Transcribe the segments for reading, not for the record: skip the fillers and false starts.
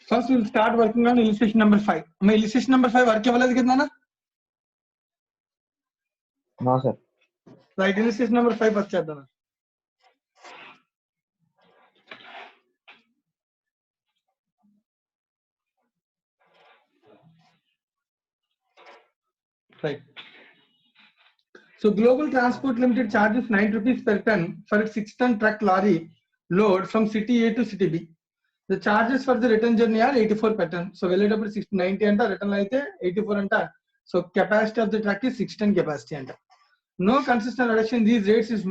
First we'll start working on illustration number 5. मैं illustration number 5 work वाला कितना ना? हाँ सर. Right, illustration number 5 अच्छा था ना. Right. So Global Transport Limited charges 9 rupees per ton for a 6-ton truck lorry load from city A to city B. The charges for the return journey are 84 per ton. So వెళ్ళేటప్పుడు 90 అంట, return లో అయితే 84 అంట. So capacity of the truck is 6-ton capacity అంట. No consistent reduction in these rates is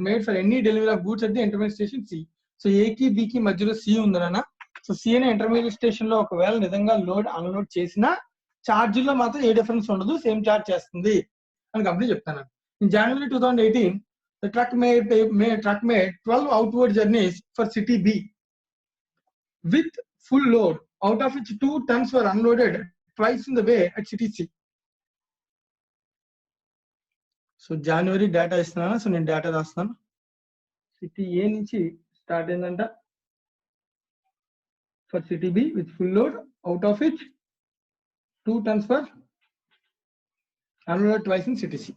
made for any delivery of goods at the intermediate station C. So A కి B కి మధ్యలో C ఉందన్న. So C అనే intermediate station లో ఒకవేళ నిజంగా load unload చేసినా ఛార్జ్ లో మాత్రం ఏ డిఫరెన్స్ ఉండదు, సేమ్ ఛార్జ్ చేస్తుంది అని కంపెనీ చెప్తాను. In January 2018, the truck made 12 outward journeys for city B with full load, out of which 2 tons were unloaded twice in the way at city C. So జనవరి data ఇస్తున్నాను. So నేను data రాస్తాను. City A నుంచి start అయిందంట for city B with full load, out of it 2 tons for unload twice in city C.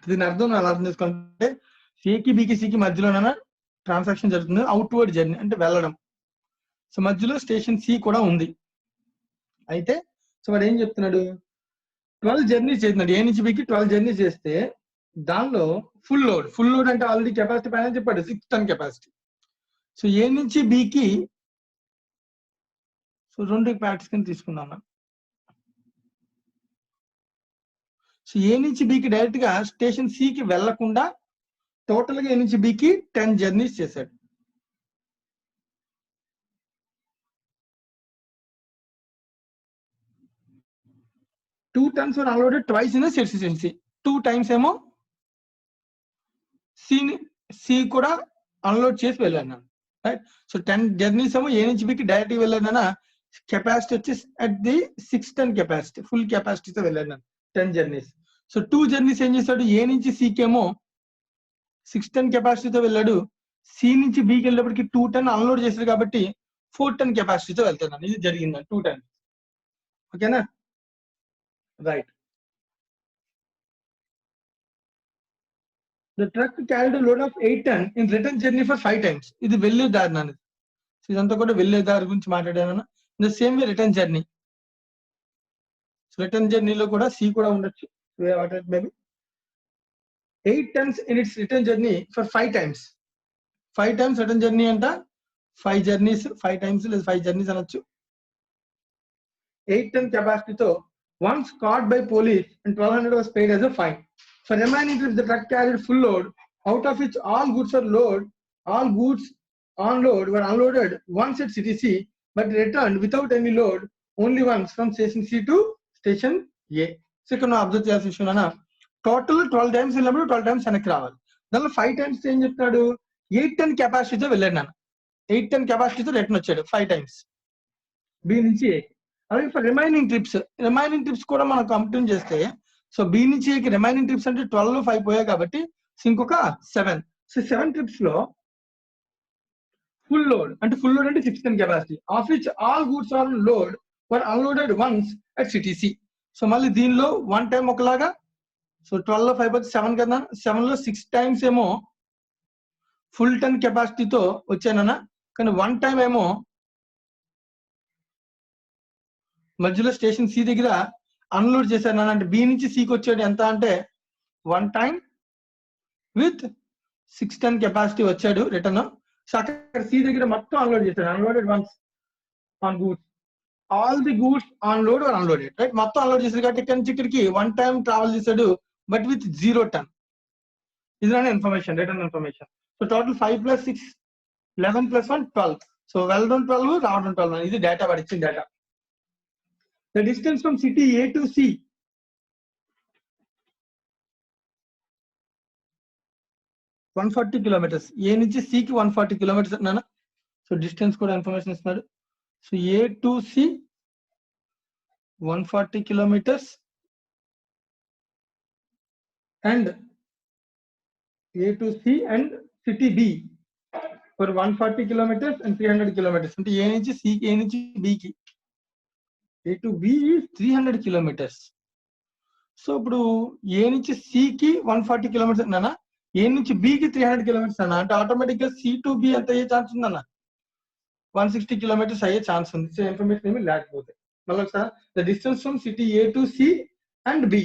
దీని అర్థం అలా అర్థం చేసుకుంటే సికి బికి సికి మధ్యలోనైనా ట్రాన్సాక్షన్ జరుగుతుంది. అవుట్వర్డ్ జర్నీ అంటే వెళ్ళడం. సో మధ్యలో స్టేషన్ సి కూడా ఉంది. అయితే సో వాడు ఏం చెప్తున్నాడు, 12 జర్నీస్ చేస్తున్నాడు. ఏ నుంచి బికి 12 జర్నీస్ చేస్తే దానిలో ఫుల్ లోడ్ అంటే ఆల్రెడీ కెపాసిటీ పైన చెప్పాడు 6 ton కెపాసిటీ. సో ఏ నుంచి బికి సో 2 ప్యాకెట్స్ కింద తీసుకుందాం. సో ఏ నుంచి బికి డైరెక్ట్ గా స్టేషన్ సికి వెళ్లకుండా టోటల్ గా ఏ నుంచి బికి 10 జర్నీస్ చేశాడు. Two tons were unloaded twice in a station C. 2 times ఏమో సి కూడా అన్లోడ్ చేసి వెళ్ళాను. రైట్. సో 10 జర్నీస్ ఏమో ఏ నుంచి బికి డైరెక్ట్ వెళ్ళాను. కెపాసిటీ వచ్చి at the 6 ton capacity, full కెపాసిటీతో వెళ్ళాను 10 జర్నీస్. సో 2 జర్నీస్ ఏం చేశాడు, ఏ నుంచి సికి ఏమో 6 ton కెపాసిటీతో వెళ్ళాడు. సి నుంచి బికి వెళ్ళేటప్పటికి 2 ton అన్లోడ్ చేశాడు కాబట్టి 4 ton కెపాసిటీతో వెళ్తున్నాను. ఇది జరిగింది 2 times. ఓకేనా? Right. The truck carried a load of 8 ton in return journey for 5 times. ఇది వెళ్ళే దారి అనేది. ఇదంతా కూడా వెళ్ళే దారి గురించి మాట్లాడాను. In the same way return journey. So return journey లో కూడా C కూడా ఉండొచ్చు. What it may be. 8 tons in its return journey for 5 times. 5 times return journey అంట 5 journeys, 5 times లేదా 5 journeys అనొచ్చు. 8 ton capacity తో once caught by police and 1200 was paid as a fine. For remaining trips, the truck carried full load, out of which all goods on load were unloaded once at city C, but returned without any load only once from station C to station A. So ఇక్కడ observe చేయాల్సిన విషయం అన్న, total 12 times వెళ్ళినప్పుడు 12 times వెనక్కి రావాలి. దానిలో 5 times ఏం చెప్తాడు, 8 ton కెపాసిటీతో వెళ్ళాడు నాన్న. 8 ton కెపాసిటీతో రిటర్న్ వచ్చాడు 5 times బి నుంచి ఏ. అలాగే ఫర్ రిమైనింగ్ ట్రిప్స్ కూడా మనం కంప్లీట్ చేస్తే, సో బి నుంచి ఏకి రిమైనింగ్ ట్రిప్స్ అంటే 12 5 పోయాయి కాబట్టి ఇంకొక 7. సో 7 trips లో ఫుల్ లోడ్ అంటే 6 ton capacity, of which all goods on load were unloaded once at city C. So మళ్ళీ దీనిలో 1 time ఒకలాగా, సో 12 లో 5 పోతే 7 కదా, 7 లో 6 times ఏమో ఫుల్ ton కెపాసిటీతో వచ్చానన్నా, కానీ 1 time ఏమో మధ్యలో స్టేషన్ సి దగ్గర అన్లోడ్ చేశాను అంటే బి నుంచి సికి వచ్చాడు. ఎంత అంటే 1 time విత్ 6 ton కెపాసిటీ వచ్చాడు రిటర్న్. సో అక్కడ సి దగ్గర మొత్తం అన్లోడ్ చేశాడు. Unloaded once on goods, all the goods on load are unloaded. Right, మొత్తం అన్లోడ్ చేశాడు కాబట్టి ఇక్కడ నుంచి ఇక్కడికి 1 time ట్రావెల్ చేశాడు బట్ విత్ 0 ton. ఇది information, return information. So total 5 + 6 11 + 1 12. So వెళ్ళడం 12 రావడం 12. ఇది డేటా పడిచ్చిన data. The distance from city A to C (140 kilometers). A నుంచి C కి 140 kilometers అన్నానా. సో డిస్టెన్స్ కూడా ఇన్ఫర్మేషన్ ఇస్తున్నాడు. So A to C 140 kilometers and A to C and city B for 140 kilometers and 300 kilometers. అంటే A నుంచి C కి, A నుంచి B కి. A to B is 300 kilometers. So ఇప్పుడు A నుంచి C కి 140 kilometers అన్నా, A నుంచి B కి 300 kilometers అన్నా, అంటే ఆటోమేటిక్ గా C to B ఎంత అయ్యే ఛాన్స్ ఉందన్న 160 kilometers అయ్యే ఛాన్స్ ఉంది. సో ఇన్ఫర్మేషన్ ఏమి లేకపోతే మళ్ళీ ఒకసారి the distance from city A to C and B.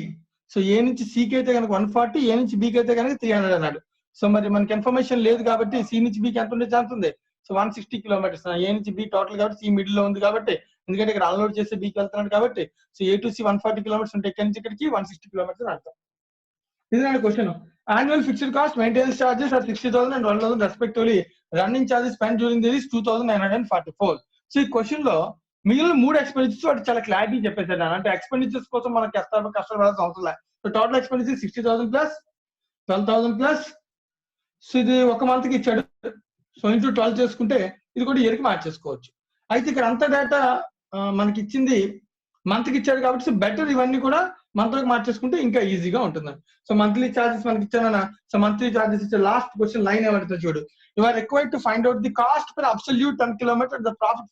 So A నుంచి C కి అయితే కనుక 140, A నుంచి B కి అయితే కనుక 300 అన్నాడు. సో మరి మనకి ఇన్ఫర్మేషన్ లేదు కాబట్టి C నుంచి B కి ఎంత ఉండే ఛాన్స్ ఉంది? So 160 kilometers. A నుంచి B టోటల్ కాబట్టి C మిడిల్ లో ఉంది కాబట్టి, ఎందుకంటే ఇక్కడ అన్లోడ్ చేస్తే B కి వెళ్తున్నాడు కాబట్టి, so A to C 140 kilometers ఉంటే ఇక్కడి నుంచి ఇక్కడికి 160 kilometers అని అర్థం. ఇది నా question. Annual fixed cost, maintenance charges are 60,000 and 1,000 respectively. Running charges spent during this is 2,944. So ఈ క్వశ్చన్ లో మిగిలిన 3 ఎక్స్పెండిచర్స్ వాటి చాలా క్లారిటీ చెప్పేశారు. అంటే ఎక్స్పెండిచర్స్ కోసం మనకి కష్టపడాల్సిన అవసరం లేదు. So total expenditure 60,000 plus 12,000 plus, so ఇది ఒక మంత్ కి ఇచ్చాడు. సో ఇంటూ 12 చేసుకుంటే ఇది కూడా ఇయర్ కి మార్చేసుకోవచ్చు. అయితే ఇక్కడ అంత డేటా మనకి ఇచ్చింది మంత్ కి ఇచ్చాడు కాబట్టి, సో బెటర్ ఇవన్నీ కూడా మంత్ లోకి మార్చేసుకుంటే ఇంకా ఈజీగా ఉంటుంది. సో మంత్లీ చార్జెస్ మనకి ఇచ్చానన్నా, సో మంత్లీ చార్జెస్ ఇచ్చే లాస్ట్ క్వశ్చన్ లైన్ ఏమంటుందో చూడు. You are required to find out the cost per absolute 10 kilometers, the profit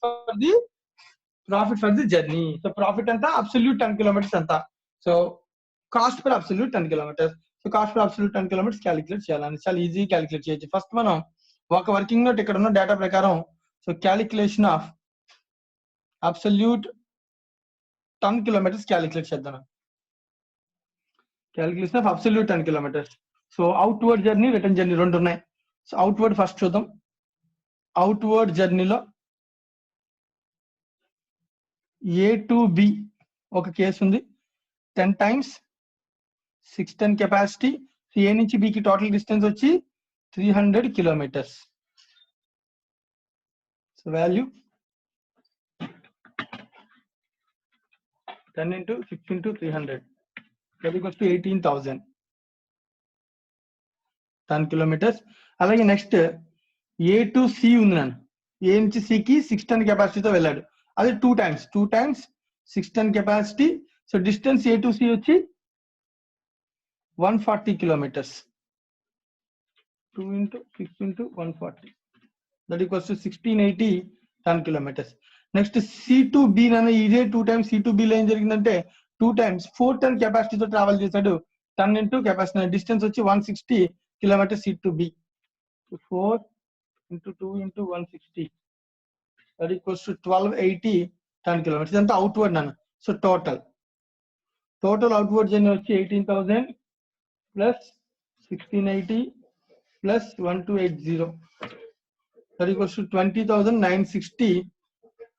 for the journey. So profit ఎంత, అబ్సల్యూట్ 10 kilometers ఎంత. So cost per absolute 10 kilometers. So cost per absolute 10 kilometers calculate చేయాలని చాలా easy calculate చేయొచ్చు. First మనం ఒక working note ఇక్కడ ఉన్న data ప్రకారం, so calculation of absolute 10 kilometers calculate చేద్దాం. Calculation of absolute 10 kilometers. So outward journey, return journey రెండు ఉన్నాయి. సో అవుట్వర్డ్ ఫస్ట్ చూద్దాం. అవుట్వర్డ్ జర్నీలో A to B ఒక కేసు ఉంది. 10 times 610 కెపాసిటీ. సో A నుంచి B కి టోటల్ డిస్టెన్స్ వచ్చి 300 kilometers. So value 10 into 6 into 300, that equals to 18,000 10 kilometers. అలాగే నెక్స్ట్ A to C ఉంది నన్ను. A నుంచి C కి 610 కెపాసిటీతో వెళ్ళాడు. అది 2 times 610 capacity. So distance A to C వచ్చి 140 kilometers. 2 into 6 into 140, that equals to 1680 10 kilometers. Next C to B నన్ను ఇదే 2 times C to B లో ఏం జరిగిందంటే 2 times 410 కెపాసిటీతో ట్రావెల్ చేశాడు. 10 into కెపాసిటీ, డిస్టెన్స్ వచ్చి 160 kilometers C to B. 4 into 2 into 160, that equals to 1280 10 kilometers. ఇదంతా outward నన్ను. So total outward journey వచ్చి 18,000 plus 1680 plus 1280, that equals to 20,960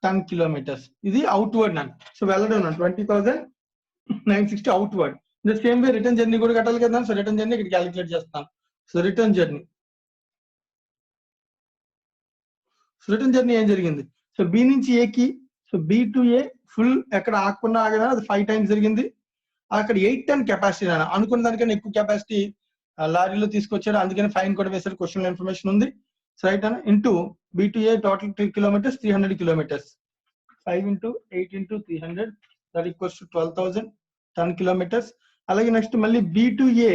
10 kilometers. ఇది అవుట్వర్డ్ నన్ను. సో వెళ్ళడం 20,960 outward. The same way return journey కూడా కట్టాలి కదా. సో రిటర్న్ జర్నీ ఇక్కడ క్యాలిక్యులేట్ చేస్తాను. సో రిటర్న్ జర్నీ ఏం జరిగింది? సో B నుంచి A కి, so B to A full ఎక్కడ ఆగకుండా ఆగదా, అది 5 times జరిగింది. అక్కడ 810 కెపాసిటీ అనుకున్న దానికన్నా ఎక్కువ కెపాసిటీ లారీలో తీసుకొచ్చాడు, అందుకని ఫైన్ కూడా వేసాడు. క్వశ్చన్ ఇన్ఫర్మేషన్ ఉంది. సో రైట్ అన్న into B to A total 3 kilometers 300 kilometers. 5 into 8 into 300, that equals to 12,000 10 kilometers. అలాగే నెక్స్ట్ మళ్ళీ B to A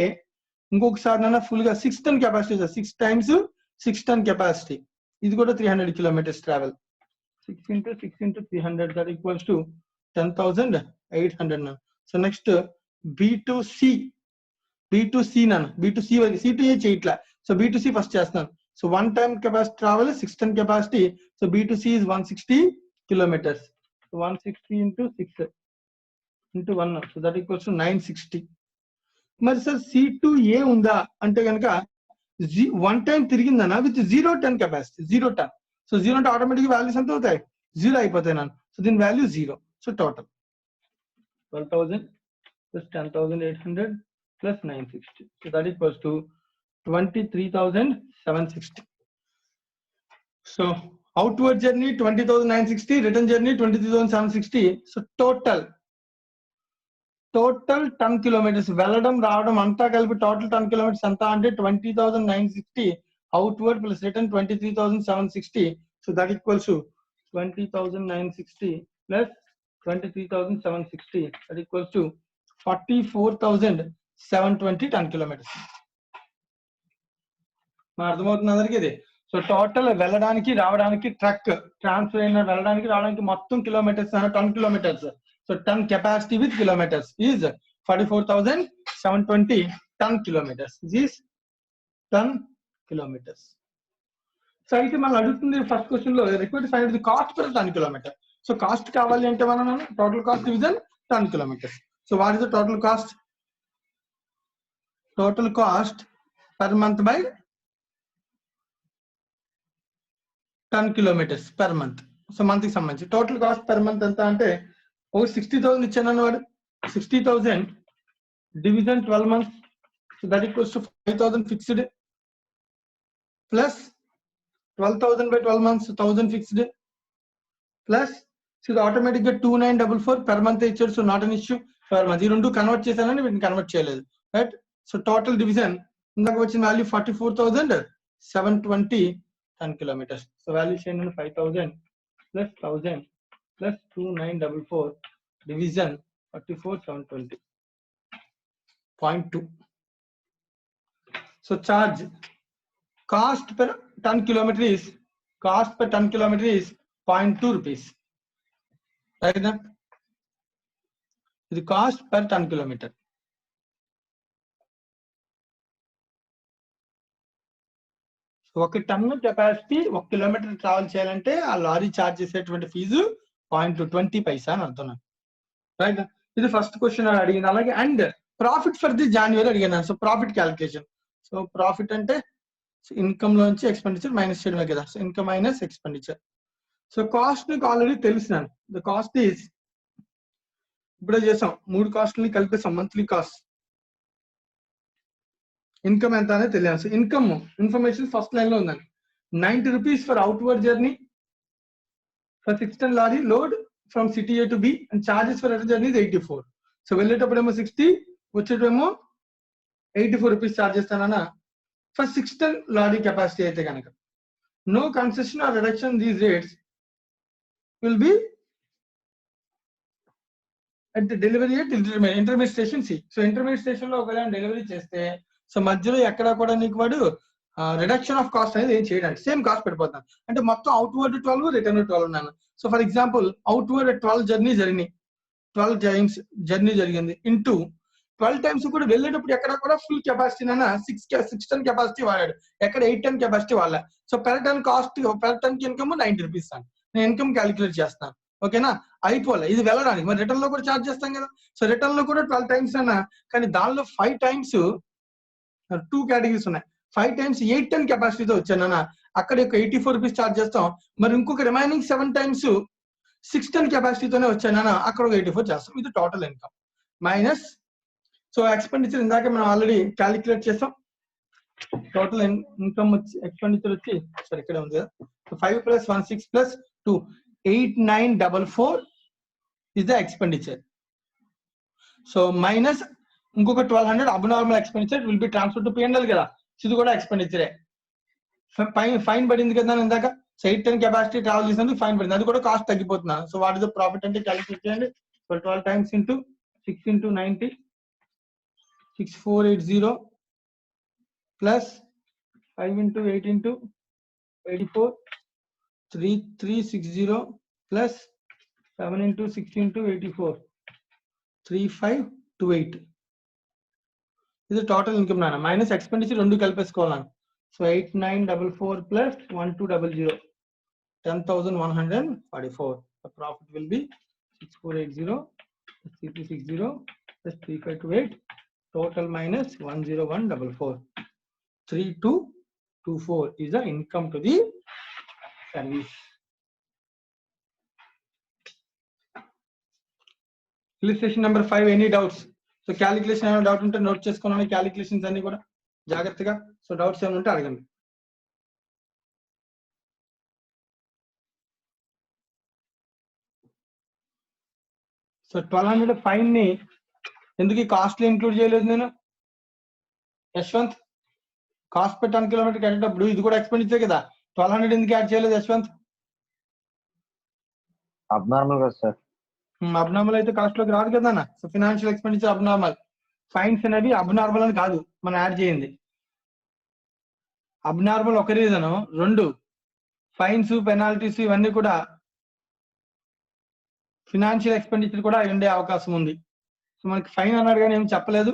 ఇంకొకసారి నాన్న ఫుల్ గా 610 కెపాసిటీ, 6 times 610 కెపాసిటీ. ఇది కూడా 300 kilometers travel. 6 into 6 into 300, that equals to 10,800. So next B to C నాన్న, B to C C to A చేయట్లా. So B to C first చేస్తున్నాను. So 1 time capacity travel 610 capacity. So B to C is 160 kilometers. So 160 into 6 into 1. So that equals to 960. మరి sir C to A ఉందా అంటే కనుక 1 time తిరిగిందన్నా with 010 capacity 0 ton. So 0 అంటే automatic values ఎంత అవుతాయి? 0 అయిపోతాయి నన్ను. సో దీని value 0. So total 12,000 plus 10,800 plus 960. So that equals to 23,760. So outward journey 20,960, return journey 23,760. So total 10 kilometers వెళ్ళడం రావడం అంతా కలిపి టోటల్ 10 kilometers ఎంత అంటే 20,960 outward plus return 23,760. So that equals to 20,960 plus 23,760, that equals to 44,720 10 kilometers. అర్థమవుతుంది అందరికి ఇది. So total వెళ్ళడానికి రావడానికి ట్రక్ ట్రాన్స్ఫర్ అయిన వెళ్ళడానికి రావడానికి మొత్తం kilometres 10 kilometres. So 10 capacity with kilometres is 44,720 10 kilometres is 10 kilometres. So అయితే మనం అడుగుతుంది ఫస్ట్ క్వశ్చన్ లో required find the cost per 10 kilometre. So cost కావాలి అంటే మనం total cost division 10 kilometres. So what is the total cost? Total cost per month by 10 kilometres per month. So month కి సంబంధించి total cost per month ఎంత అంటే 60,000 ఇచ్చాను వాడు. 60,000 division 12 months. So that equals to 5,000 fixed plus 12,000 by 12 months 1,000 fixed plus so automatic గా 2,944 per month ఇచ్చాడు. So not an issue per month. ఈ రెండు కన్వర్ట్ చేశానని వీటిని కన్వర్ట్ చేయలేదు, రైట్. సో టోటల్ డివిజన్ ఇందాక వచ్చిన వాల్యూ 44,720 10 కిలోమీటర్స్. సో వాల్యూ చేయండి 5,000 plus 1,000 plus 2,944 division 44,720.2. So charge cost per 10 kilometer is 0.2 rupees, right na? The cost per 10 kilometer. So 1 ton capacity 1 kilometre travel చేయాలంటే ఆ lorry charge చేసేటువంటి fees 0.20 paisa అని అర్థం, right. ఇది first question అడిగింది. అలాగే and profit for the January అడిగాను. So profit calculation. So profit అంటే ఇన్కమ్ లోంచి ఎక్స్పెండిచర్ మైనస్ చేయడమే కదా. So income minus expenditure. So cost నీకు ఆల్రెడీ తెలుసున్నాను. ద కాస్ట్ ఈజ్ ఇప్పుడే చేసాం, 3 కాస్ట్ని కలిపేసాం. మంత్లీ కాస్ట్, ఇన్కమ్ ఎంత అనేది తెలియాలి. So income information first line లో ఉందండి. 90 rupees for outward journey for 6 ton lorry load from city A to B and charges for return journey 84. So వెళ్ళేటప్పుడేమో 60, వచ్చేటేమో 84 rupees చార్జ్ చేస్తానన్నా for 6 ton lorry capacity అయితే కనుక. No concession or reduction these rates will be at the delivery at intermediate station C. So intermediate station లో ఒకవేళ delivery చేస్తే so మధ్యలో ఎక్కడ కూడా నీకు వాడు రిడక్షన్ ఆఫ్ కాస్ట్ అనేది ఏం చేయడానికి సేమ్ కాస్ట్ పెట్టిపోతున్నాను. అంటే మొత్తం అవుట్వర్డ్ 12 రిటర్న్ 12 ఉన్నాను. So for example outward 12 journey జరిగినాయి, 12 టైమ్స్ జర్నీ జరిగింది ఇంటూ 12 times కూడా వెళ్ళేటప్పుడు ఎక్కడ కూడా ఫుల్ కెపాసిటీ 6 ton కెపాసిటీ వాడాడు, ఎక్కడ 8 ton కెపాసిటీ వాడా. సో పెర్ టన్ కాస్ట్ పెర్ టన్ కి ఇన్కమ్ 90 rupees అని నేను ఇన్కమ్ క్యాలిక్యులేట్ చేస్తాను, ఓకేనా. అయిపోలే ఇది వెళ్ళడానికి, మరి రిటర్న్ లో కూడా ఛార్జ్ చేస్తాం కదా. సో రిటర్న్ లో కూడా 12 times అన్నా, కానీ దానిలో 5 times 2 కేటగిరీస్ ఉన్నాయి. 5 times 8 ton కెపాసిటీతో వచ్చానన్నా అక్కడ 84 rupees ఛార్జ్ చేస్తాం. మరి ఇంకొక రిమైనింగ్ 7 times 6 ton కెపాసిటీతోనే వచ్చానన్నా అక్కడ 84 చేస్తాం. ఇది total income minus. So expenditure ఇందాక మనం ఆల్రెడీ క్యాలిక్యులేట్ చేస్తాం. టోటల్ ఇన్కమ్ వచ్చి ఎక్స్పెండిచర్ వచ్చి సరే ఇక్కడ ఉంది కదా. 5 + 1 6 + 2 8,944 is the expenditure. So minus ఇంకొక 1,200 abnormal expenditure will be transfer to P&L కదా. ఇది కూడా ఎక్స్పెండిచరే. ఫైన్ పడింది కదా ఇందాక. సో 8 ton కెపాసిటీ ట్రావెల్ చేసినందుకు ఫైన్ పడింది, అది కూడా కాస్ట్ తగ్గిపోతున్నా. So what is the profit అంటే క్యాలిక్యులేట్ చేయండి. So 12 times into 6 into 90 6480 plus 5 into 8 into 84 3360 plus 7 into 6 into 84 3528. ఇది టోటల్ ఇన్కమ్ నాన్న. మైనస్ ఎక్స్పెండిచర్ రెండు కలిపేసుకోవాలి. So 8944 plus 1200 10,144. The profit will be 6480 plus 3360 plus 3528. Total minus 10144. 3224 is the income to the service. Illustration number 5. Any doubts? So calculation ఏమైనా doubt ఉంటే note చేసుకోవాలి. Calculations అన్ని కూడా జాగ్రత్తగా. సో డౌట్స్ ఏమైనా ఉంటే అడగండి. సో 1200 ఫైన్ ని ఎందుకు ఈ కాస్ట్ లో ఇంక్లూడ్ చేయలేదు నేను? యశ్వంత్, కాస్ట్ per 10 kilometer కట్టేటప్పుడు ఇది కూడా ఎక్స్పెండిచర్ కదా. 1200 ఎందుకు యాడ్ చేయలేదు యశ్వంత్? అబ్నార్మల్ కదా సార్. అబ్నార్మల్ అయితే కాస్ట్ లోకి రాదు కదా అన్న. So financial expenditure abnormal. Fines అనేవి అబ్నార్మల్ అని కాదు మనం యాడ్ చేయండి. అబ్నార్మల్ ఒక రీజన్, రెండు ఫైన్స్ పెనాల్టీస్ ఇవన్నీ కూడా ఫినాన్షియల్ ఎక్స్పెండిచర్ కూడా ఉండే అవకాశం ఉంది. సో మనకి ఫైన్ అన్నారు కానీ ఏం చెప్పలేదు.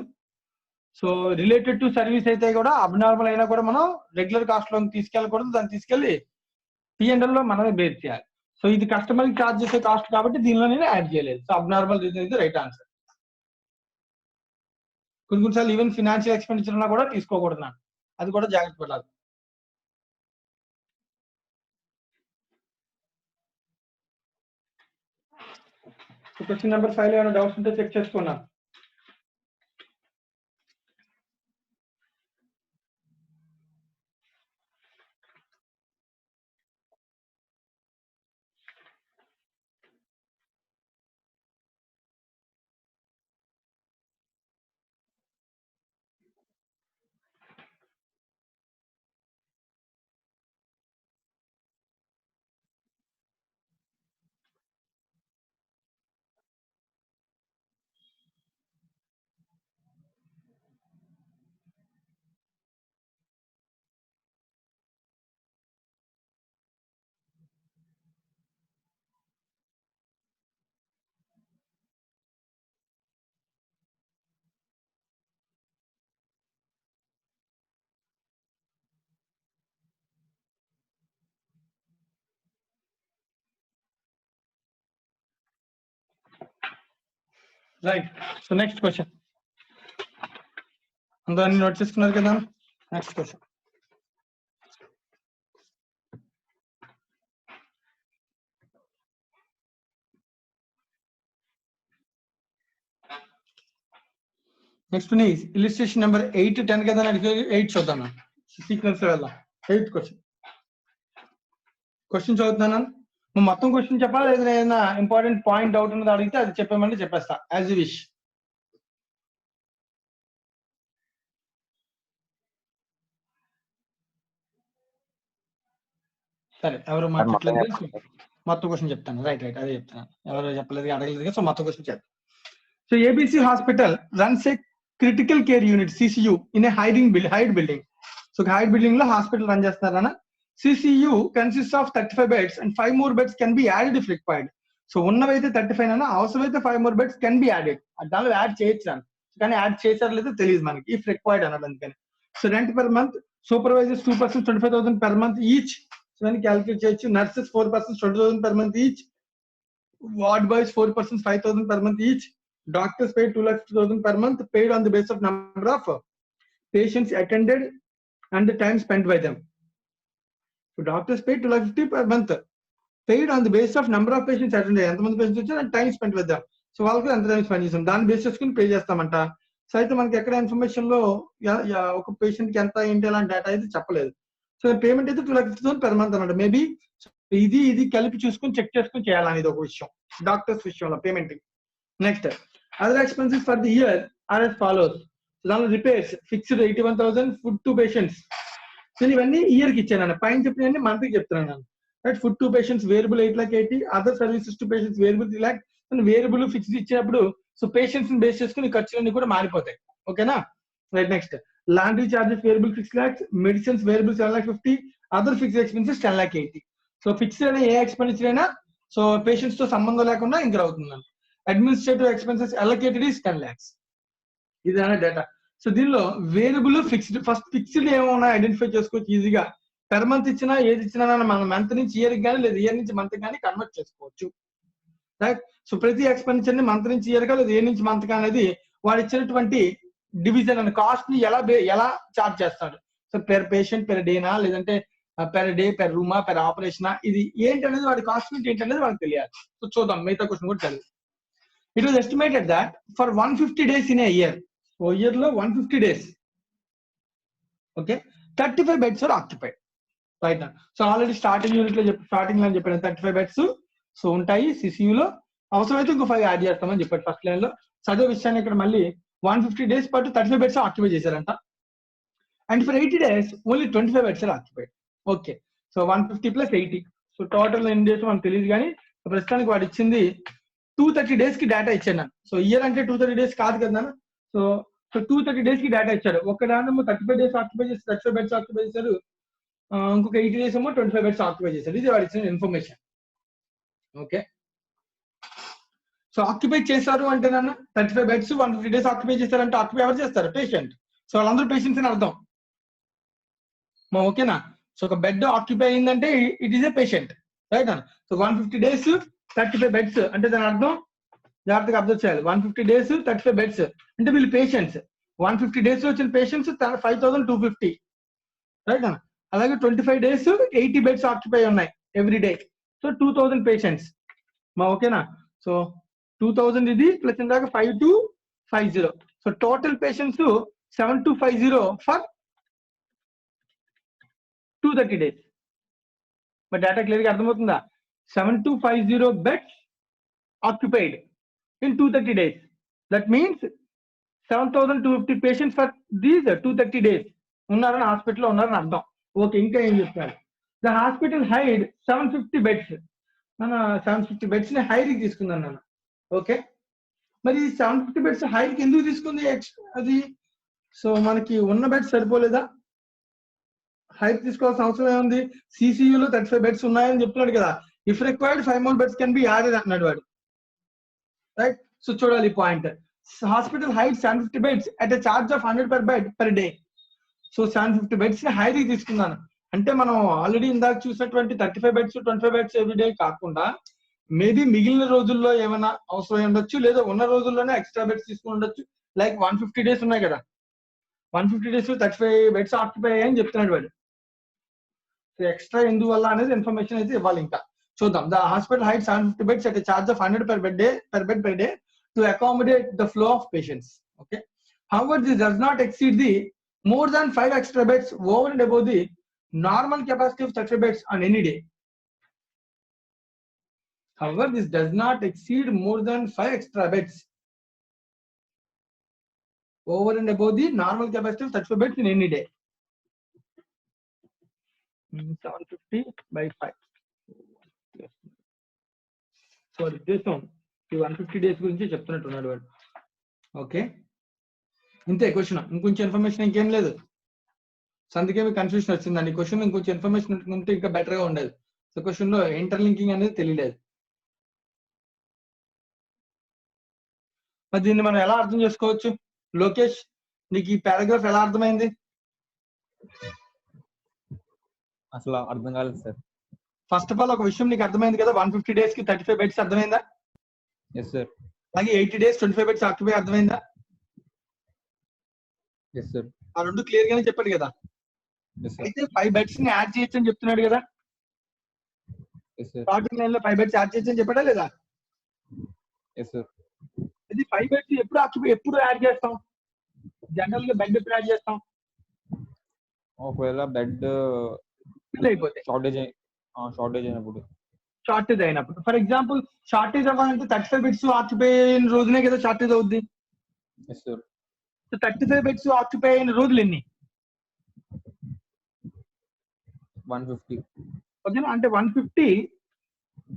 సో రిలేటెడ్ టు సర్వీస్ అయితే కూడా అబ్నార్మల్ అయినా కూడా మనం రెగ్యులర్ కాస్ట్ లో తీసుకెళ్ళకూడదు, దాన్ని తీసుకెళ్లి P&L లో మనమే బేర్ చేయాలి. సో ఇది కస్టమర్ కి ఛార్జ్ చేసే కాస్ట్ కాబట్టి దీనిలో నేను యాడ్ చేయలేదు. సో అబ్నార్మల్ రీజన్ ఇది రైట్ ఆన్సర్. కొన్నిసార్లు ఈవెన్ ఫినాన్షియల్ ఎక్స్పెండిచర్ ఉన్నా కూడా తీసుకోకూడదు, అది కూడా జాగ్రత్త పడాలి. క్వశ్చన్ నెంబర్ 5 లో ఏమైనా డౌట్స్ ఉంటే చెక్ చేసుకున్నాను. రైట్. సో నెక్స్ట్ క్వశ్చన్ అందరూ అన్ని నోట్ చేసుకున్నారు కదా. Next question, next illustration number 8, 10 కదా. 8 చూద్దాం, సీక్వెన్స్ లో వెళ్దాం. 8th క్వశ్చన్ చదువుతున్నాను. మొత్తం క్వశ్చన్ చెప్పాలి, లేదా ఏదైనా ఇంపార్టెంట్ పాయింట్ డౌట్ ఉన్నది అడిగితే అది చెప్పామంటే చెప్పేస్తా, యాజ్ యూ విష్. సరే, ఎవరు మాట్లాడలేదు, మొత్తం క్వశ్చన్ చెప్తాను. రైట్, అదే చెప్తాను. ఎవరు చెప్పలేదు, అడగలేదు, సో మొత్తం క్వశ్చన్ చెప్తాను. So ABC hospital runs a critical care unit CCU in a hired building. So hired building లో హాస్పిటల్ రన్ చేస్తున్నారన్న. CCU consists of 35 beds and 5 more beds can be added if required. So ఉన్నవైతే 35 అన్న, అవసరమైతే 5 more beds can be added. దానిలో add చేయొచ్చు, కానీ add చేశారు లేదో తెలియదు మనకి, ఇఫ్ రిక్వైర్డ్ అన్నది. అందుకని so rent per month, supervisors 2% 25,000 per month each. So దాన్ని క్యాలిక్యులేట్ చేయొచ్చు. Nurses 4% 20,000 per month each. Ward boys 4% 5,000 per month each. Doctors paid 2,50,000 per month, paid on the basis of number of patients attended and the time spent by them. So doctors paid 2,50,000 per month, paid on the basis of number of patients attended, ఎంతమంది patients వచ్చారు and time spent with them. So వాళ్ళకి ఎంత time spend చేస్తాం, దాన్ని base చేసుకుని pay చేస్తామంట. So అయితే మనకి ఎక్కడ ఇన్ఫర్మేషన్ లో ఒక పేషెంట్ కి ఎంత ఏంటి అలాంటి డేటా అయితే చెప్పలేదు. సో పేమెంట్ అయితే 2,50,000 per month అన్నమాట. మేబీ ఇది కలిపి చూసుకుని చెక్ చేసుకుని చేయాలని ఇది ఒక విషయం డాక్టర్స్ విషయంలో payment. Next, other expenses for the year are as follows. So దానిలో రిపేర్స్ ఫిక్స్డ్ 81,000, ఫుడ్ 2 patients. నేను ఇవన్నీ ఇయర్ కి ఇచ్చాను, పైన చెప్పిన మంత్ కి చెప్తున్నాను. Right, food 2 patients variable 8,80,000, other services 2 patients variable 3,00,000. Variable fixed ఇచ్చినప్పుడు సో పేషెంట్స్ ని బేస్ చేసుకుని ఖర్చులన్నీ కూడా మారిపోతాయి. ఓకేనా. Right, next laundry charges variable 6,00,000, medicines variable 7,50,000, other fixed expenses 10,80,000. So fixed అయినా ఏ ఎక్స్పెండిచర్ అయినా సో పేషెంట్స్ తో సంబంధం లేకుండా ఇంకా అవుతుందండి. Administrative expenses allocated is 10 lakhs. ఇది అనే డేటా. సో దీనిలో వేరియబుల్ ఫిక్స్డ్, ఫస్ట్ ఫిక్స్డ్ ఏమైనా ఐడెంటిఫై చేసుకోవచ్చు ఈజీగా. పెర్ మంత్ ఇచ్చినా ఏది ఇచ్చినా మనం మంత్ నుంచి ఇయర్ కానీ లేదా ఇయర్ నుంచి మంత్ కానీ కన్వర్ట్ చేసుకోవచ్చు. రైట్. సో ప్రతి ఎక్స్పెండిచర్ ని మంత్ నుంచి ఇయర్ గా లేదా ఇయర్ నుంచి మంత్ గా అనేది వాడు ఇచ్చినటువంటి డివిజన్ అండ్ కాస్ట్ ని ఎలా చార్జ్ చేస్తాడు. సో పెర్ పేషెంట్, పెర్ డేనా, లేదంటే పెర్ డే, పెర్ రూమా, పెర్ ఆపరేషనా, ఇది ఏంటి అనేది వాడి కాస్ట్ ఏంటి అనేది వాళ్ళకి తెలియాలి. సో చూద్దాం, మిగతా క్వశ్చన్ కూడా చదివి. It was estimated that for 150 days in a year, so year lo 150 days, okay, 35 beds are occupied. Right now, so already starting unit lo starting line cheppanu 35 beds so untayi CCU lo. అవసరమైతే ఇంకో 5 add చేస్తామని చెప్పారు first line లో. చదివే విషయాన్ని ఇక్కడ మళ్ళీ 150 days పాటు 35 beds ఆక్యుపై చేశారంట. And for 80 days only 25 beds are occupied. Okay, so 150 + 80, so total ఎన్ని డేస్ మనకు తెలియదు, కానీ ప్రస్తుతానికి వాడు ఇచ్చింది 230 days కి డేటా ఇచ్చాను. సో ఇయర్ అంటే 230 days కాదు కదా. సో 230 days కి డేటా ఇచ్చాడు. ఒక దాంట్లో 35 days ఆక్యుపై చేసి 35 beds ఆక్యుపై చేశారు. ఇంకొక 80 days ఏమో 25 బెడ్స్ ఆక్యుపై చేశారు. ఇది వాడు ఇచ్చిన ఇన్ఫర్మేషన్. ఓకే, సో ఆక్యుపై చేశారు అంటే నన్ను 35 బెడ్స్ 150 days ఆక్యుపై చేశారంటే ఆక్యుపై ఎవరు చేస్తారు? పేషెంట్. సో వాళ్ళందరూ పేషెంట్స్ అని అర్థం. ఓకేనా? సో ఒక బెడ్ ఆక్యుపై అయిందంటే it is A patient, right అన్న. సో 150 days 35 బెడ్స్ అంటే దాని అర్థం జాగ్రత్తగా అబ్జర్వ్ చేయాలి. 150 days 35 బెడ్స్ అంటే వీళ్ళు పేషెంట్స్. 150 days లో వచ్చిన పేషెంట్స్ 5250, రైట్ అన్న. అలాగే 25 days 80 బెడ్స్ ఆక్యుపై ఉన్నాయి ఎవ్రీ డే. So 2000 patients. ఓకేనా? సో 2000 ఇది ప్లస్ ఇందాక 5250. So total patients 7250 for 230 days. మరి డేటా క్లియర్ గా అర్థమవుతుందా? 7250 beds occupied in 230 days. That means 7250 patients for these 230 days ఉన్నారని హాస్పిటల్లో ఉన్నారని అర్థం. ఓకే, ఇంకా ఏం చెప్తారు? The hospital hired 750 beds. 750 beds ని హైర్ తీసుకుందాం నాన్న. ఓకే, మరి 750 బెడ్స్ హైర్ కి ఎందుకు తీసుకుంది అది? సో మనకి ఉన్న బెడ్స్ సరిపోలేదా? హైర్ తీసుకోవాల్సిన అవసరం ఏముంది? సిసియూలో 35 బెడ్స్ ఉన్నాయని చెప్తున్నాడు కదా. If required 5 more beds can be added అంటున్నాడు వాడు, రైట్? సో చూడాలి point. Hospital hired 750 beds at a charge of 100 per bed per day. So 750 beds ని హైర్ తీసుకున్నాను అంటే మనం ఆల్రెడీ ఇందాక చూసినటువంటి 35 బెడ్స్ 25 బెడ్స్ ఎవ్రీడే కాకుండా మేబీ మిగిలిన రోజుల్లో ఏమైనా అవసరం ఉండొచ్చు, లేదా ఉన్న రోజుల్లోనే ఎక్స్ట్రా బెడ్స్ తీసుకుని ఉండొచ్చు. లైక్ 150 days ఉన్నాయి కదా, 150 days 35 బెడ్స్ ఆక్యుపై అయ్యాయని చెప్తున్నాడు వాడు. సో ఎక్స్ట్రా ఎందువల్ల అనేది ఇన్ఫర్మేషన్ అయితే ఇవ్వాలి. ఇంకా చూద్దాం. The hospital hired 750 beds at a charge of 100 per bed per day to accommodate the flow of patients. Okay. However, this does not exceed the more than 5 extra beds over and above the normal capacity of 35 beds on any day. However, this does not exceed more than 5 extra beds over and above the normal capacity of 35 beds in any day. 750 by 5. So ఉద్దేశం ఈ 150 days గురించి చెప్తున్నట్టున్నాడు వాడు. Okay, ఇంతే question. ఇంకొంచెం information ఇంకేం లేదు. So అందుకే మీకు కన్ఫ్యూషన్ వచ్చిందండి. క్వశ్చన్ ఇంకొంచెం ఇన్ఫర్మేషన్ ఉంటే ఇంకా బెటర్ గా ఉండేది. సో క్వశ్చన్ లో ఇంటర్లింకింగ్ అనేది తెలియలేదు. మరి దీన్ని మనం ఎలా అర్థం చేసుకోవచ్చు? లోకేష్, నీకు ఈ పారాగ్రాఫ్ ఎలా అర్థమైంది? అసలు అర్థం కాలేదు సార్. ఫస్ట్ ఆఫ్ ఆల్ ఒక విషయం నీకు అర్థమైంది కదా, 150 days కి 35 బెడ్స్ అర్థమైందా? Yes sir. అలాగే 80 days 25 బెడ్స్ ఆక్యుపై అర్థమైందా? Yes sir. ఆ రెండు క్లియర్ గానే చెప్పాడు కదా. అయితే 5 బెడ్స్ ని యాడ్ చేయొచ్చు అని చెప్తున్నాడు కదా. స్టార్టింగ్ లైన్ లో 5 బెడ్స్ యాడ్ చేయొచ్చు అని చెప్పాడా లేదా? Yes sir. ఇది 5 బెడ్స్ ఎప్పుడు ఆక్యుపై ఎప్పుడు యాడ్ చేస్తాం? జనరల్ గా బెడ్ ఎప్పుడు యాడ్ చేస్తాం? ఒకవేళ బెడ్ ఫిల్ అయిపోతే షార్టేజ్ అయినప్పుడు. ఫర్ ఎగ్జాంపుల్ షార్టేజ్ అవ్వాలంటే 35 బెడ్స్ ఆక్యుపై అయిన రోజునే కదా షార్టేజ్ అవుద్ది. సో 35 బెడ్స్ ఆక్యుపై అయిన రోజులు ఎన్ని? 150. ఓకేనా? అంటే 150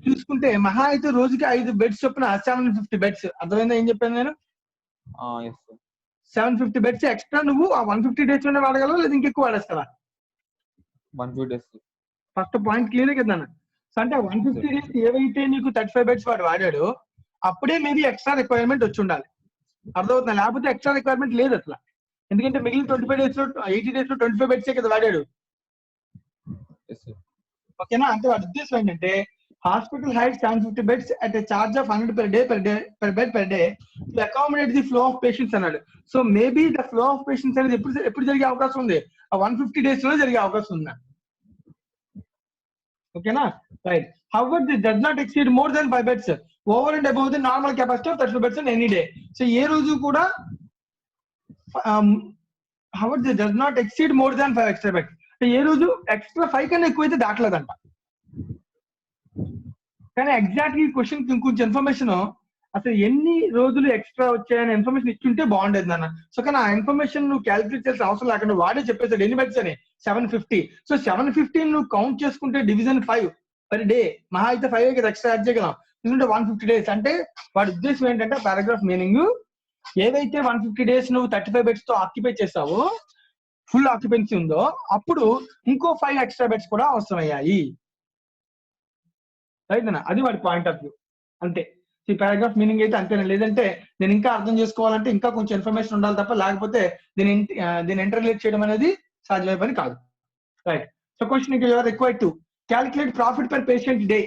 చూసుకుంటే మహా అయితే రోజుకి 5 బెడ్స్ చొప్పున 750 బెడ్స్. అర్థమైందా ఏం చెప్పాను నేను? 750 బెడ్స్ ఎక్స్ట్రా నువ్వు ఆ 150 days లోనే వాడగలవా లేదా ఇంకెక్కువ వాడేస్తావా? 150 days. ఫస్ట్ పాయింట్ క్లియర్ కదా అన్న. సో అంటే 150 days ఏవైతే నీకు 35 బెడ్స్ వాడు వాడాడు అప్పుడే మేబీ ఎక్స్ట్రా రిక్వైర్మెంట్ వచ్చి ఉండాలి. అర్థమవుతుందా? లేకపోతే ఎక్స్ట్రా రిక్వైర్మెంట్ లేదు అసలు. ఎందుకంటే మిగిలిన 25 days లో 80 days లో 25 బెడ్సే కదా వాడాడు. ఓకేనా? అంటే వాడి ఉద్దేశం ఏంటంటే hospital hired 750 beds at a charge of 100 per bed per day to accommodate the flow of patients అన్నాడు. So maybe the flow of patients అనేది ఎప్పుడు జరిగే అవకాశం ఉంది? ఆ 150 days లో జరిగే అవకాశం ఉంది. ఓకేనా? Right. However this does not exceed more than 5 beds over and above the normal capacity of 35 beds in any day. So ఏ రోజు కూడా however this does not exceed more than 5 extra beds. ఏ రోజు ఎక్స్ట్రా 5 కన్నా ఎక్కువైతే దాటలేదంట. కానీ exactly question ఇంకొంచెం information అసలు ఎన్ని రోజులు ఎక్స్ట్రా వచ్చాయని ఇన్ఫర్మేషన్ ఇచ్చుంటే బాగుండేది నాన్న. సో కానీ ఆ ఇన్ఫర్మేషన్ నువ్వు క్యాలిక్యులేట్ చేసిన అవసరం లేకుండా వాడే చెప్పేసాడు ఎన్ని బెడ్స్ అని 750. సో 750 నువ్వు కౌంట్ చేసుకుంటే డివిజన్ 5 పర్ డే మహా అయితే 5 కదా ఎక్స్ట్రా యాడ్ చేయగలం. ఎందుకంటే 150 days అంటే వాడి ఉద్దేశం ఏంటంటే పారాగ్రాఫ్ మీనింగ్ ఏదైతే 150 days నువ్వు 35 బెడ్స్ తో ఆక్యుపై చేస్తావో ఫుల్ ఆక్యుపెన్సీ ఉందో అప్పుడు ఇంకో 5 ఎక్స్ట్రా బెడ్స్ కూడా అవసరమయ్యాయి. రైట్ అన్న, అది వాడి పాయింట్ ఆఫ్ వ్యూ. అంతే. ఈ పారాగ్రాఫ్ మీనింగ్ అయితే అంతేనా, లేదంటే నేను ఇంకా అర్థం చేసుకోవాలంటే ఇంకా కొంచెం ఇన్ఫర్మేషన్ ఉండాలి తప్ప, లేకపోతే దీన్ని ఇంటర్లేట్ చేయడం అనేది సాధ్యమయ్యే పని కాదు. Right. So question you are required to calculate profit per patient day.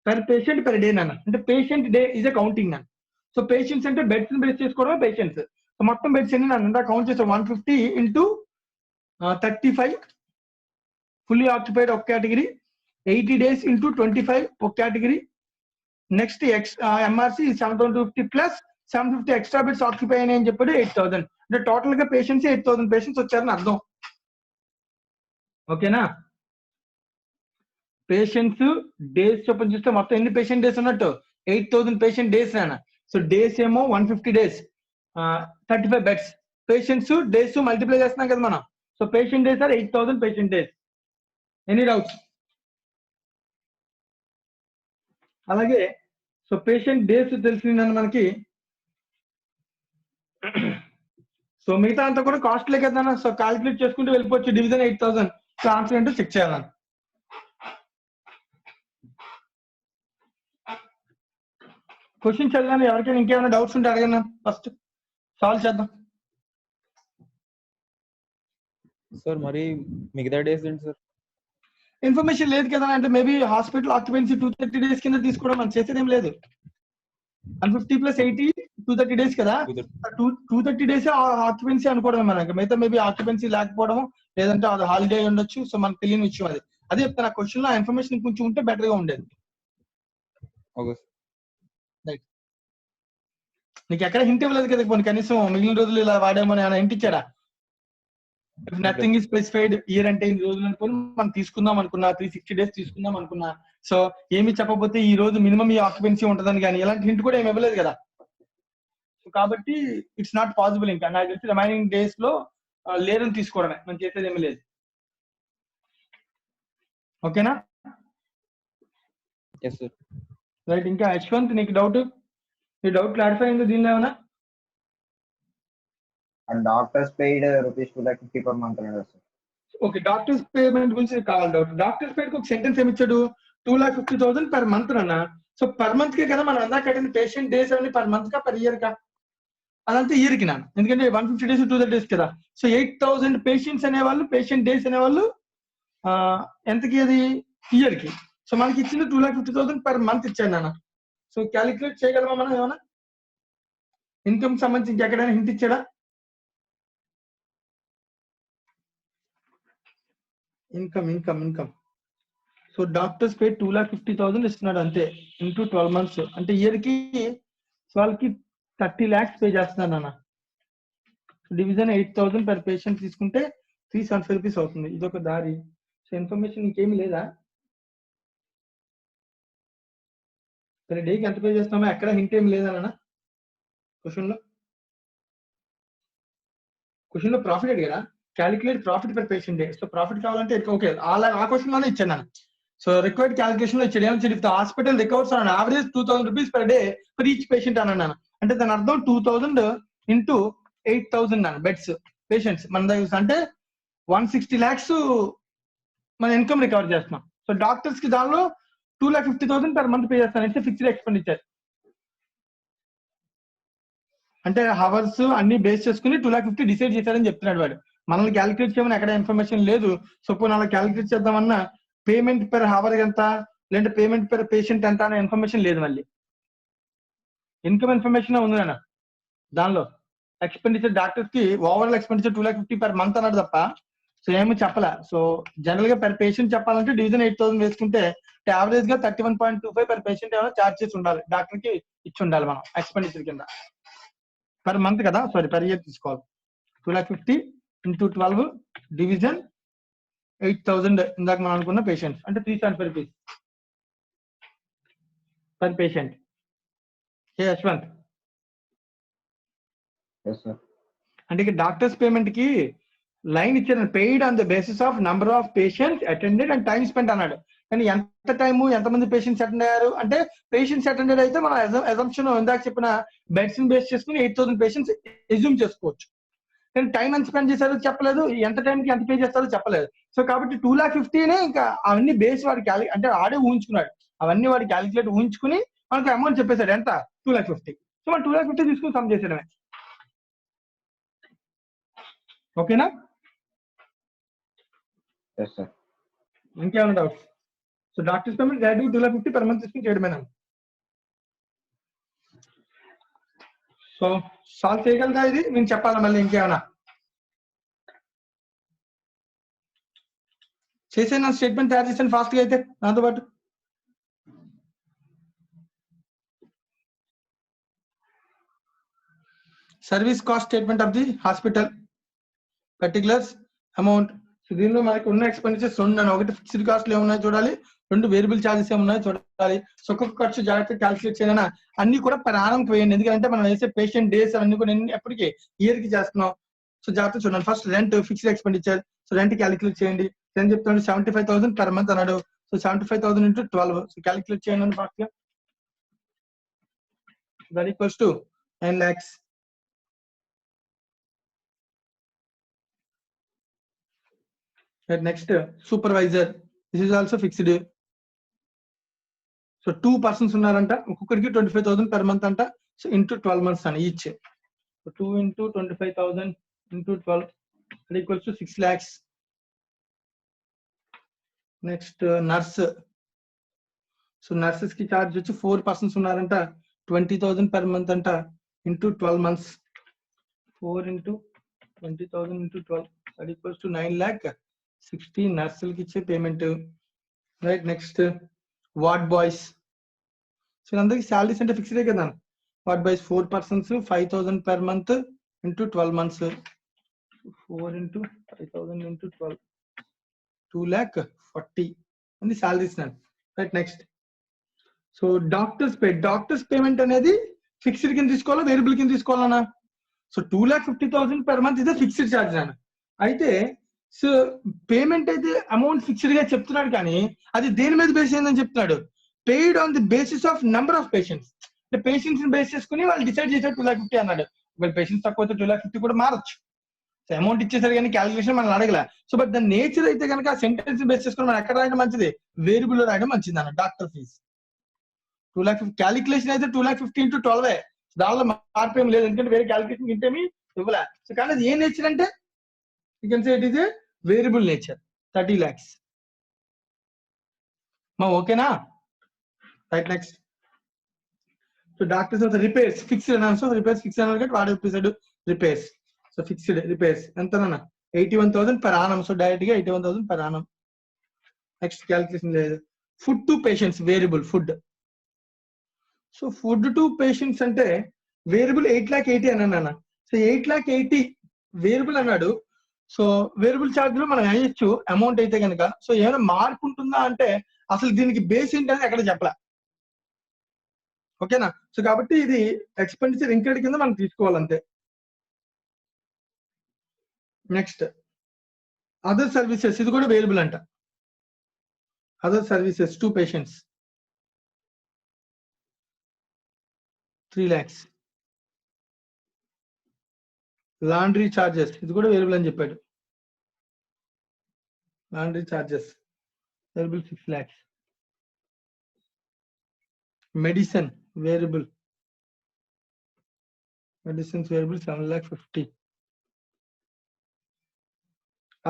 Per patient per day నాన్న, అంటే patient day is a counting నాన్న. సో పేషెంట్స్ అంటే బెడ్స్ బేస్ చేసుకోవడం పేషెంట్స్. సో మొత్తం బెడ్స్ ఎన్ని నన్ను కౌంట్ చేస్తే 150 into 35 ఫుల్లీ ఆక్యుపైడ్ ఒక కేటగిరీ, 80 days into 25 ఒక కేటగిరీ. Next MRC 7,250 plus 750 extra beds occupy అని చెప్పాడు 8,000. అంటే టోటల్ గా పేషెంట్స్ 8,000 పేషెంట్స్ వచ్చారని అర్థం. ఓకేనా? పేషెంట్స్ డేస్ చొప్పున చూస్తే మొత్తం ఎన్ని పేషెంట్ డేస్ ఉన్నట్టు 8,000 పేషెంట్ డేస్ నాన్న. సో డేస్ ఏమో 150 days, 35 beds. Patients days multiply చేస్తున్నాం కదా మనం. So patient days are 8,000 patient days. Any doubts? అలాగే సో పేషెంట్ డేస్ తెలిసిందని మనకి. సో మిగతా అంతా కూడా కాస్ట్లే కదా. సో క్యాలిక్యులేట్ చేసుకుంటూ వెళ్ళిపోవచ్చు. డివిజన్ 8,000. సో ఆన్సర్ ఏంటో చెక్ చేయాలని. క్వశ్చన్ చదివాను. ఎవరికైనా ఇంకేమైనా డౌట్స్ ఉంటే అడగండి, ఫస్ట్ సాల్వ్ చేద్దాం. సార్ మరి మిగతా డేస్ ఏంటి సార్? ఇన్ఫర్మేషన్ లేదు కదా, అంటే మేబీ హాస్పిటల్ ఆక్యుపెన్సీ 230 days కింద తీసుకోవడం మనం చేసేదేం లేదు. 150 + 80 230 days కదా. 230 days ఆక్యుపెన్సీ అనుకోవడం మనకి. మిగతా మేబీ ఆక్యుపెన్సీ లేకపోవడం, లేదంటే అది హాలిడే ఉండొచ్చు. సో మనకు తెలియని విషయం అది. అదే చెప్తాను, ఆ క్వశ్చన్ లో ఇన్ఫర్మేషన్ కొంచెం ఉంటే బెటర్ గా ఉండేది. రైట్. నీకు ఎక్కడ హింట్ ఇవ్వలేదు కదా కొన్ని, కనీసం మిగిలిన రోజులు ఇలా వాడామని ఏమైనా హింట్ ఇచ్చాడా? Nothing is specified. ఇయర్ అంటే ఈ రోజులు అనుకుని మనం తీసుకుందాం అనుకున్నా, 360 days తీసుకుందాం అనుకున్నా. సో ఏమి చెప్పకపోతే ఈ రోజు మినిమం ఈ ఆక్యుపెన్సీ ఉంటుందని కానీ ఎలాంటి హింట్ కూడా ఏమి ఇవ్వలేదు కదా. కాబట్టి ఇట్స్ నాట్ పాసిబుల్. ఇంకా నాకు తెలిసి రిమైనింగ్ డేస్ లో లేదని తీసుకోవడమే, మనం చేసేది ఏమీ లేదు. ఓకేనా? రైట్. ఇంకా యశ్వంత్, నీకు డౌట్? నీ డౌట్ క్లారిఫై అయింది దీనిలో ఏమైనా? Doctors paid ₹250 per month. Okay, doctors payment గురించి కావాలి డౌట్. డాక్టర్స్ పేడ్ కి ఒక సెంటెన్స్ ఏమి ఇచ్చాడు? 2,50,000 per month అన్న. సో పర్ మంత్ కే కదా మనం అందా కట్టింది. పేషెంట్ డేస్ అని పర్ మంత్ కా పర్ ఇయర్ కా? అదంతా ఇయర్ కి నాన్న, ఎందుకంటే 150 days 230 days కదా. సో 8,000 పేషెంట్స్ అనేవాళ్ళు, పేషెంట్ డేస్ అనేవాళ్ళు ఎంతకి? అది ఇయర్ కి. సో మనకి ఇచ్చింది 2,50,000 per month ఇచ్చాడు నాన్న. సో క్యాలిక్యులేట్ చేయగలమా మనం ఏమన్నా? ఇన్కమ్ సంబంధించి ఇంకెక్కడైనా హింట్ ఇచ్చాడా? ఇన్కమ్. సో డాక్టర్స్ పే 2,50,000 ఇస్తున్నాడు అంతే, ఇంటూ 12 months. అంటే ఇయర్ కి వాళ్ళకి 30 lakhs పే చేస్తున్నాడు అన్న. డివిజన్ 8,000 per patient తీసుకుంటే 375 rupees అవుతుంది. ఇదొక దారి. సో ఇన్ఫర్మేషన్ ఇంకేమి లేదా? సరే, డేకి ఎంత పే చేస్తామో ఎక్కడ హింట్ ఏమి లేదన్న క్వశ్చన్ లో ప్రాఫిట్ అడిగారా? Calculate profit per patient day. So profit కావాలంటే ఓకే, ఆ క్వశ్చన్ లోనే ఇచ్చాను నేను. సో రిక్వైర్డ్ క్యాలిక్యులేషన్ లో ఇచ్చాడు. ఏమని చెప్పి hospital recovers on average 2,000 rupees per day for each patient అని అన్నాను. అంటే దాని అర్థం 2,000 into 8,000 అన్న బెడ్స్ పేషెంట్స్ మన దగ్గర, అంటే 160 lakhs మన ఇన్కమ్ రికవర్ చేస్తున్నాం. సో డాక్టర్స్ కి దానిలో 2,50,000 per month పే చేస్తాను. అంటే ఫిక్స్డ్ ఎక్స్పెండిచర్. అంటే హవర్స్ అన్ని బేస్ చేసుకుని 2,50,000 డిసైడ్ చేశారని చెప్తున్నాడు వాడు. మనల్ని క్యాలిక్యులేట్ చేయమని ఎక్కడ ఇన్ఫర్మేషన్ లేదు. సో ఇప్పుడు అలా క్యాలిక్యులేట్ చేద్దామన్నా పేమెంట్ పెర్ హవర్ ఎంత, లేదంటే పేమెంట్ పెర్ పేషెంట్ ఎంత అనే ఇన్ఫర్మేషన్ లేదు. మళ్ళీ ఇన్కమ్ ఇన్ఫర్మేషన్ ఉంది అన్న. దానిలో ఎక్స్పెండిచర్ డాక్టర్స్ కి ఓవరాల్ ఎక్స్పెండిచర్ 2,50,000 per month అన్నాడు తప్ప సో ఏమి చెప్పలే. సో జనరల్ గా పెర్ పేషెంట్ చెప్పాలంటే డివిజన్ 8,000 వేసుకుంటే యావరేజ్ గా 31.25 per patient ఏమైనా చార్జ్ చేసి ఉండాలి, డాక్టర్ కి ఇచ్చి ఉండాలి మనం ఎక్స్పెండిచర్ కింద. పర్ మంత్ కదా, సారీ పర్ ఇయర్ తీసుకోవాలి. 2,50,000 into 12 డివిజన్ 8,000 ఇందాక మనం అనుకున్న పేషెంట్స్, అంటే 375 rupees పర్ పేషెంట్. ఏ యశ్వంత్? అంటే ఇక డాక్టర్స్ పేమెంట్ కి లైన్ ఇచ్చారు, paid on the basis of number of patients attended and time spend అన్నాడు. కానీ ఎంత టైము, ఎంతమంది పేషెంట్స్ అటెండ్ అయ్యారు అంటే పేషెంట్స్ అటెండెడ్ అయితే మనం అజంప్షన్ ఇందాక చెప్పిన బెడ్స్ బేస్ చేసుకుని 8,000 పేషెంట్స్ ఎజ్యూమ్ చేసుకోవచ్చు. నేను టైం ఎంత స్పెండ్ చేశారో చెప్పలేదు, ఎంత టైంకి ఎంత పే చేస్తారో చెప్పలేదు. సో కాబట్టి 2,50,000 ఇంకా అవన్నీ బేస్ వాడు అంటే ఆడే ఊహించుకున్నాడు, అవన్నీ వాడు క్యాలిక్యులేట్ ఊహించుకుని మనకు అమౌంట్ చెప్పేశాడు ఎంత 2,50,000. సో మనం 2,50,000 తీసుకుని సమ్ చేసేయడమే. ఓకేనా? Yes sir. ఇంకేమైనా doubts? So doctors payment graduate 2,50,000 per month తీసుకుని చేయడమేనా? సో సాల్వ్ చేయగలరా ఇది? నేను చెప్పాలా మళ్ళీ ఇంకేమైనా? చేసే నా స్టేట్మెంట్ తయారు చేసాను ఫాస్ట్ గా అయితే నాతో పాటు. Service cost statement of the hospital, particulars, amount. So దీనిలో మనకి ఉన్న ఎక్స్పెండిచర్స్ రెండు, ఒకటి ఫిక్స్డ్ కాస్ట్లు ఏమున్నాయో చూడాలి, రెండు వేరియబుల్ ఛార్జెస్ ఏమున్నాయో చూడాలి. సో ఒక్కొక్క ఖర్చు జాగ్రత్తగా క్యాల్కులేట్ చేయాలన్నా అన్ని కూడా ప్రారంభం వేయండి, ఎందుకంటే మనం వేసే పేషెంట్ డేస్ అవన్నీ కూడా ఎప్పటికీ ఇయర్ కి చేస్తున్నాం. సో జాగ్రత్తగా చూడండి. First rent fixed expenditure. So rent calculate చేయండి. నేను చెప్తాను 75,000 per month అన్నాడు. So 75,000 into 12. సో క్యాలిక్యులేట్ చేయండి ఫాస్ట్ గా. That equals to 9 lakhs. Next supervisor, this is also fixed. So 2 persons ఉన్నారంట, ఒక్కొక్కరికి 25,000 per month అంట. సో ఇంటూ 12 months అని each. So 2 into 25,000 into 12 that equals to 6 lakhs. Next nurse. So nurses కి charge వచ్చి 4 persons ఉన్నారంట, 20,000 per month అంట, into 12 months. 4 into 20,000 into 12 that equals to 9,60,000 నర్సులకి ఇచ్చే payment. Right. Next ward boys. So అందరికి salaries అంటే ఫిక్స్డే కదా. Ward boys 4 persons 5,000 per month into 12 months. 4 into 5,000 into 12 2,40,000 అని salaries. Right. Next so doctors payment అనేది fixed కింద తీసుకోవాలా variable కింద తీసుకోవాలన్నా? సో 2,50,000 per month ఇదే ఫిక్స్డ్ ఛార్జ్ నాన్న. అయితే సో పేమెంట్ అయితే అమౌంట్ ఫిక్స్డ్ గా చెప్తున్నాడు, కానీ అది దేని మీద బేస్ అయిందని చెప్తున్నాడు? Paid on the basis of number of patients. అంటే పేషెంట్స్ ని బేస్ చేసుకుని వాళ్ళు డిసైడ్ చేశారు 2,50,000 అన్నాడు. ఒకవేళ పేషెంట్స్ తక్కువ అయితే 2,50,000 కూడా మారచ్చు. సో అమౌంట్ ఇచ్చేసరి కానీ క్యాలిక్యులేషన్ మనం అడగలే. సో బట్ దాని నేచర్ అయితే కనుక సెంటెన్స్ బేస్ చేసుకుని మనం ఎక్కడ రాయడం మంచిది? వేరియబుల్ లో రాయడం మంచిది అన్న. డాక్టర్ ఫీజ్ 2,50,000 క్యాలిక్యులేషన్ అయితే 2,50,000 into 12. దానిలో మార్పు ఏం లేదు, ఎందుకంటే వేరే క్యాలిక్యులేషన్ ఇంటేమి ఇవ్వలే. సో కానీ అది ఏ నేచర్ అంటే you can say it is a variable nature. 30 lakhs. మా ఓకేనా? Right. Next so doctors of repairs fixed అన్నాను. సో రిపేర్స్ ఫిక్స్డ్ అన్నాను కాబట్టి వాడు episode repairs. So fixed repairs ఎంతనా? 81,000 per annum. సో డైరెక్ట్ గా 81,000 per annum. నెక్స్ట్ క్యాలిక్యులేషన్ లేదు. Food to patients variable food. So food to patients అంటే variable 8,80,000 అన్నాను. సో 8,80,000 వేరియబుల్ అన్నాడు. సో వేరియబుల్ ఛార్జ్ లో మనం వేయచ్చు అమౌంట్ అయితే కనుక. సో ఏమైనా మార్పు ఉంటుందా అంటే అసలు దీనికి బేస్ ఏంటని ఎక్కడ చెప్పలే. ఓకేనా? సో కాబట్టి ఇది ఎక్స్పెండిచర్ ఇంక్రీడ్ కింద మనం తీసుకోవాలంతే. నెక్స్ట్ అదర్ సర్వీసెస్, ఇది కూడా వేరియబుల్ అంట. Other services to patients 3 lakhs. Laundry charges, ఇది కూడా వేరియబుల్ అని చెప్పాడు. Laundry charges variable 6 lakhs. Medicine variable, medicines variable 7,50,000.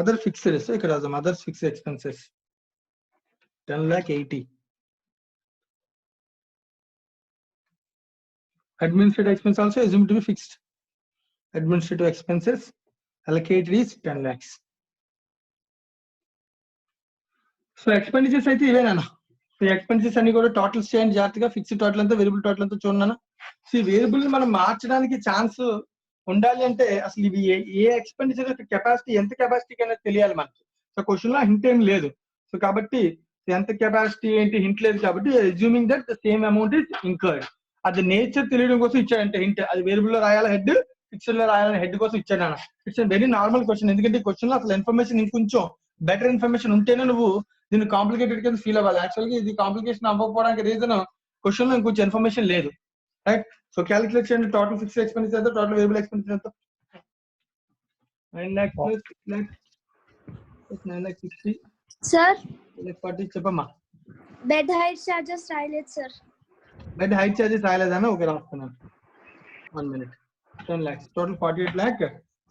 Other fixed, ఇక్కడ రాద్దాం others fixed expenses 10,80,000. Administrative expense also assumed to be fixed. Administrative expenses allocated is 10 lakhs. So expenditures అయితే ఇవేనా? So expenses అన్ని కూడా టోటల్స్ చేయండి జాగ్రత్తగా. ఫిక్స్డ్ టోటల్ అంతా variable total అంతా చూడన్నా. సో ఈ వేరియబుల్ మనం మార్చడానికి ఛాన్స్ ఉండాలి అంటే అసలు ఇవి ఏ ఎక్స్పెండిచర్ కెపాసిటీ, ఎంత కెపాసిటీ అనేది తెలియాలి మనకి. సో క్వశ్చన్ లో హింట్ ఏం లేదు. సో కాబట్టి ఎంత కెపాసిటీ ఏంటి హింట్ లేదు కాబట్టి assuming that the same amount is incurred. అది నేచర్ తెలియడం కోసం ఇచ్చాడంటే హింట్. అది వేరియబుల్ లో రాయాలి హెడ్, ఫిక్స్డ్ లో రాయాలని హెడ్ కోసం ఇచ్చాడు అన్న. ఇట్స్ వెరీ నార్మల్ క్వశ్చన్, ఎందుకంటే ఈ క్వశ్చన్ లో అసలు ఇన్ఫర్మేషన్ ఇంకొంచెం బెటర్ ఇన్ఫర్మేషన్ ఉంటేనే నువ్వు దీన్ని కాంప్లికేటెడ్ కింద ఫీల్ అవ్వాలి. యాక్చువల్గా ఇది కాంప్లికేషన్ అవ్వకపోవడానికి రీజన్ క్వశ్చన్ లో ఇంకొంచెం ఇన్ఫర్మేషన్ లేదు. రైట్. సో క్యాలిక్యులేట్ చేయండి టోటల్ ఫిక్స్డ్ ఎక్స్పెండిచర్ ఎంత, టోటల్ వేరియబుల్ ఎక్స్పెండిచర్ ఎంత. 9 lakhs plus 6 lakhs plus 9 lakhs 60 sir 40 చెప్పమ్మా. బెడ్ హైట్ చార్జెస్ రాయలేదు సార్. బెడ్ హైట్ చార్జెస్ రాయలేదన్నా, ఓకే రాస్తున్నాను. 1 minute. 10 lakhs టోటల్ 48 lakh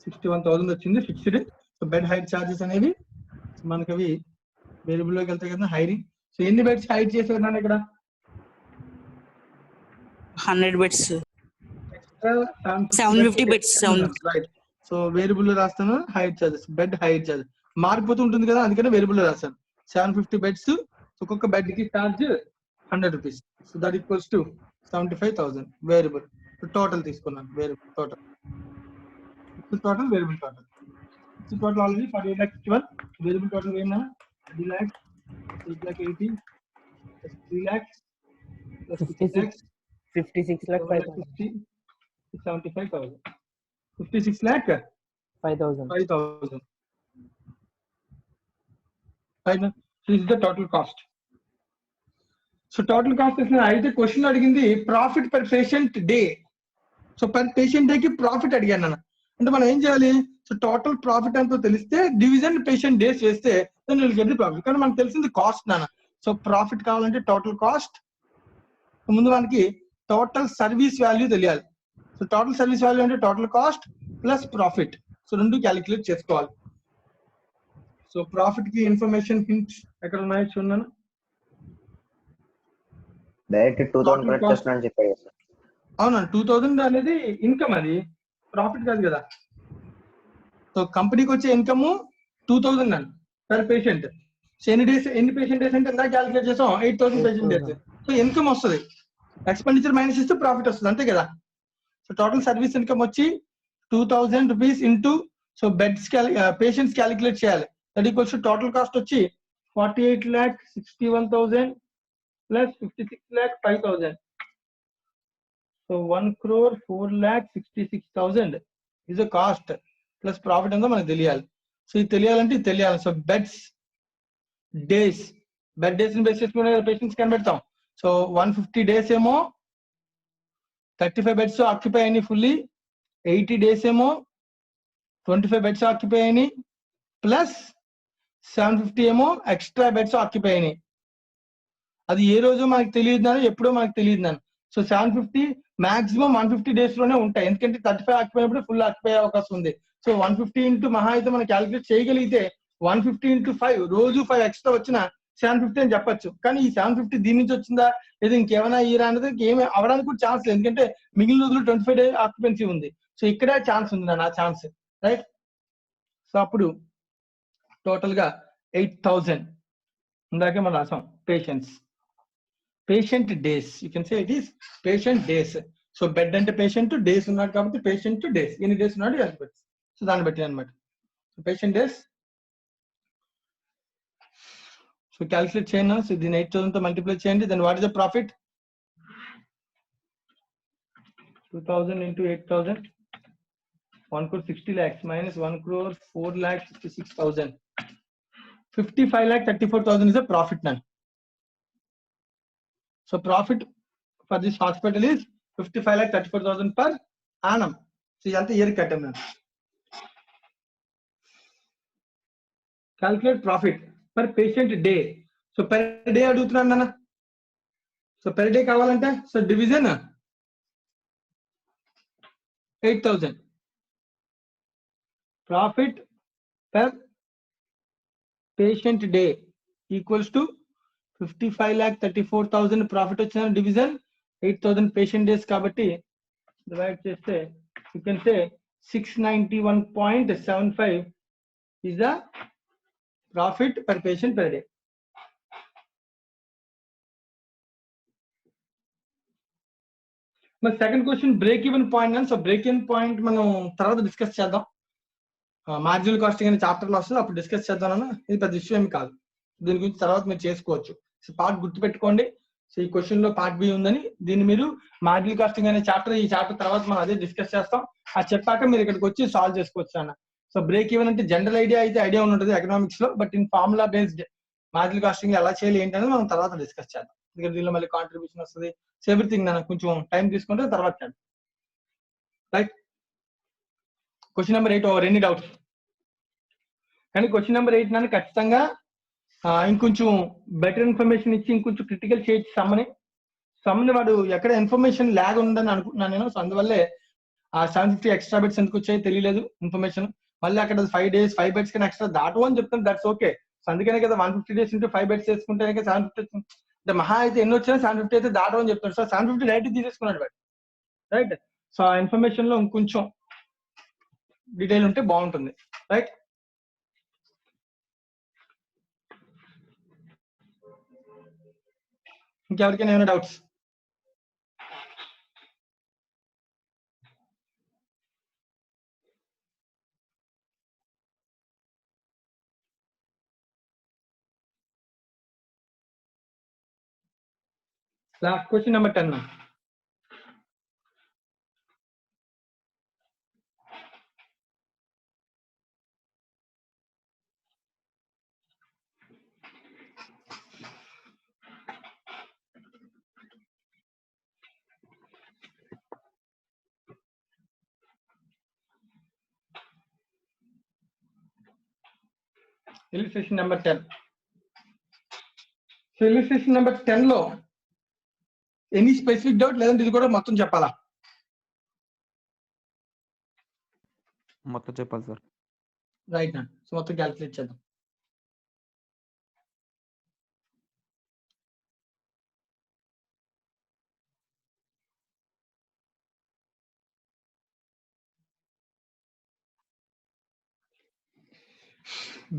61,000 వచ్చింది fixed. So bed hire charges అనేవి మనకి అవి వేరియబుల్ లోకి వెళ్తాయి కదా హైరింగ్. సో ఎన్ని బెడ్స్ హైట్ చేశారు నాన్న ఇక్కడ? 100 beds. Extra 750 beds. Right. So variable లో రాస్తాను height charges, bed hire charges మారిపోతూ ఉంటుంది కదా, అందుకనే వేరియబుల్ లో రాస్తాను. 750 బెడ్స్, ఒక్కొక్క బెడ్ కి charge 100 rupees. So that equals to 75,000 variable. Total తీసుకున్నాను variable total. Variable total already 48 lakhs 51. Variable total ఏమన్నా 3 lakhs 8 lakh 80 plus 3 lakhs plus 6 lakhs 56 lakh 50 75,000. 56 lakh 5,000. 5,000. Right. So this is the total cost. So total cost is అయితే question అడిగింది profit per patient day. So per patient day కి profit అడిగాను అన్న. అంటే మనం ఏం చేయాలి? సో టోటల్ ప్రాఫిట్ ఎంతో తెలిస్తే డివిజన్ పేషెంట్ డేస్ చేస్తే then will get the profit. కానీ మనకు తెలిసింది కాస్ట్ నాన్న. సో ప్రాఫిట్ కావాలంటే టోటల్ కాస్ట్, ముందు మనకి టోటల్ సర్వీస్ వాల్యూ తెలియాలి. సో టోటల్ సర్వీస్ వాల్యూ అంటే total cost plus profit. So రెండు క్యాలిక్యులేట్ చేసుకోవాలి. సో ప్రాఫిట్ కి ఇన్ఫర్మేషన్ హింట్స్ ఎక్కడ ఉన్నాయో చూడండి. డైరెక్ట్ 2000 కరెక్ట్ చేస్తున్నా అని చెప్పారు కదా. అవునా, 2000 అనేది ఇన్కమ్, అది ప్రాఫిట్ కాదు కదా. సో కంపెనీకి వచ్చే ఇన్కమ్ 2000 అండి పర్ పేషెంట్. సో ఎన్ని డేస్, ఎన్ని పేషెంట్ డేస్ అంటే ఎంత క్యాలిక్యులేట్ చేసాం? 8,000 పేషెంట్ డేస్. సో ఇన్కమ్ వస్తుంది, ఎక్స్పెండిచర్ మైనస్ ఇస్తే ప్రాఫిట్ వస్తుంది, అంతే కదా. సో టోటల్ సర్వీస్ ఇన్కమ్ వచ్చి 2,000 rupees into so beds patients calculate చేయాలి. That equals to total cost వచ్చి 48 lakh 61,000 plus 56 lakh 5,000. So 1 crore 4 lakh 66,000 is a cost plus profit అంతా మనకు తెలియాలి. సో ఇది తెలియాలంటే ఇది తెలియాలి. So beds days, bed days ని బేస్ చేసుకునే పేషెంట్స్ కనిపెడతాం. సో 150 days ఏమో 35 beds ఆక్యుపై అయినాయి ఫుల్లీ, 80 days ఏమో 25 beds ఆక్యుపై అయినాయి, ప్లస్ 750 ఏమో ఎక్స్ట్రా బెడ్స్ ఆక్యుపై అయినాయి. అది ఏ రోజు మనకు తెలియదు నాన్న, ఎప్పుడో మనకు తెలియదు నాన్న. సో 750 మాక్సిమం 150 days లోనే ఉంటాయి, ఎందుకంటే 35 ఆక్యుపై అయినప్పుడు ఫుల్ ఆక్యుపై అయ్యే అవకాశం ఉంది. సో 150 ఇంటూ మహా అయితే మనం క్యాలిక్యులేట్ చేయగలిగితే 150 into 5 రోజు 5 ఎక్స్ట్రా వచ్చిన 750 అని చెప్పొచ్చు. కానీ ఈ 750 దీని నుంచి వచ్చిందా లేదా ఇంకేమైనా ఇయరా అనేది ఏమి అవడానికి కూడా ఛాన్స్ లేదు, ఎందుకంటే మిగిలిన రోజులు 25 days ఆక్యుపెన్సీ ఉంది. సో ఇక్కడే ఛాన్స్ ఉంది నా ఛాన్స్, రైట్. సో అప్పుడు టోటల్ గా 8,000 ఇందాకే మనం రాసాం. Patient days, you can say it is patient days. So bed అంటే పేషెంట్, డేస్ ఉన్నాడు కాబట్టి పేషెంట్ డేస్, ఎన్ని డేస్ ఉన్నాడు క్యాలిక్యులేట్. సో దాన్ని బట్టి అనమాట పేషెంట్ డేస్. సో క్యాలిక్యులేట్ చేయండి. సో దీన్ని 8,000 తో మల్టిప్లై చేయండి. Then what is the profit? 2,000 into 8,000, 1 crore 60 lakhs minus 1 crore 4 lakh 66,000. 55 lakh 34,000 is a profit now. So profit for this hospital is 55 lakh 34,000 per annum. So yanta year kattam na. Calculate profit per patient day. So per day adugutunna nana. So per day kavalante so division 8,000. Profit per patient day equals to 55 lakh 34,000 profit వచ్చిన division 8,000 patient days కాబట్టి divide చేస్తే you can say 691.75 is the profit per patient per day. మరి second question break even point అని. So break even point మనం తర్వాత discuss చేద్దాం. Marginal casting అనే chapter లో వస్తుంది, అప్పుడు డిస్కస్ చేద్దాం అన్న. ఇది పెద్ద ఇష్యూ ఏమి కాదు, దీని గురించి తర్వాత మీరు చేసుకోవచ్చు. సో పార్ట్ గుర్తుపెట్టుకోండి. సో ఈ క్వశ్చన్ లో పార్ట్ బి ఉందని, దీన్ని మీరు మార్జినల్ కాస్టింగ్ అనే చాప్టర్, ఈ చాప్టర్ తర్వాత మనం అదే డిస్కస్ చేస్తాం. అది చెప్పాక మీరు ఇక్కడికి వచ్చి సాల్వ్ చేసుకోవచ్చు అన్న. సో బ్రేక్ ఈవెన్ అంటే జనరల్ ఐడియా అయితే ఐడియా ఉంటుంది ఎకనామిక్స్ లో, but in formula based marginal casting ఎలా చేయాలి ఏంటనేది మనం తర్వాత డిస్కస్ చేద్దాం. ఎందుకంటే దీనిలో మళ్ళీ కాంట్రిబ్యూషన్ వస్తుంది. సో ఎవ్రీథింగ్ నాకు కొంచెం టైం తీసుకుంటే తర్వాత చేద్దాం. Right. Question number 8 over. Any doubts? కానీ క్వశ్చన్ నెంబర్ 8 నన్ను ఖచ్చితంగా ఇంకొంచెం బెటర్ ఇన్ఫర్మేషన్ ఇచ్చి ఇంకొంచెం క్రిటికల్ చేయొచ్చు సమ్ని వాడు ఎక్కడ ఇన్ఫర్మేషన్ ల్యాగ్ ఉందని అనుకుంటున్నాను నేను. సో అందువల్లే ఆ 750 ఎక్స్ట్రా బిట్స్ ఎందుకు వచ్చాయో తెలియలేదు ఇన్ఫర్మేషన్. మళ్ళీ అక్కడ 5 days 5 బెట్స్ కన్నా ఎక్స్ట్రా దాటు అని చెప్తాను, దట్స్ ఓకే. సో అందుకనే కదా 150 days into 5 బెట్స్ వేసుకుంటే 750 అంటే మహా అయితే ఎన్ని వచ్చినా 750 అయితే దాటు అని చెప్తాడు. సో 750 డైరెక్ట్ తీసేసుకున్నాడు వాడు, రైట్. సో ఆ ఇన్ఫర్మేషన్ లో ఇంకొంచెం డీటెయిల్ ఉంటే బాగుంటుంది, రైట్. ఇంకెవరికైనా ఏమైనా doubts? Last question number 10. illustration number 10. So illustration number 10 లో ఎనీ స్పెసిఫిక్ డౌట్ లేదంటే ఇది కూడా మొత్తం చెప్పాలా? మొత్తం చెప్పాలి సార్. రైట్ నా. సో మొత్తం క్యాల్కులేట్ చేద్దాం.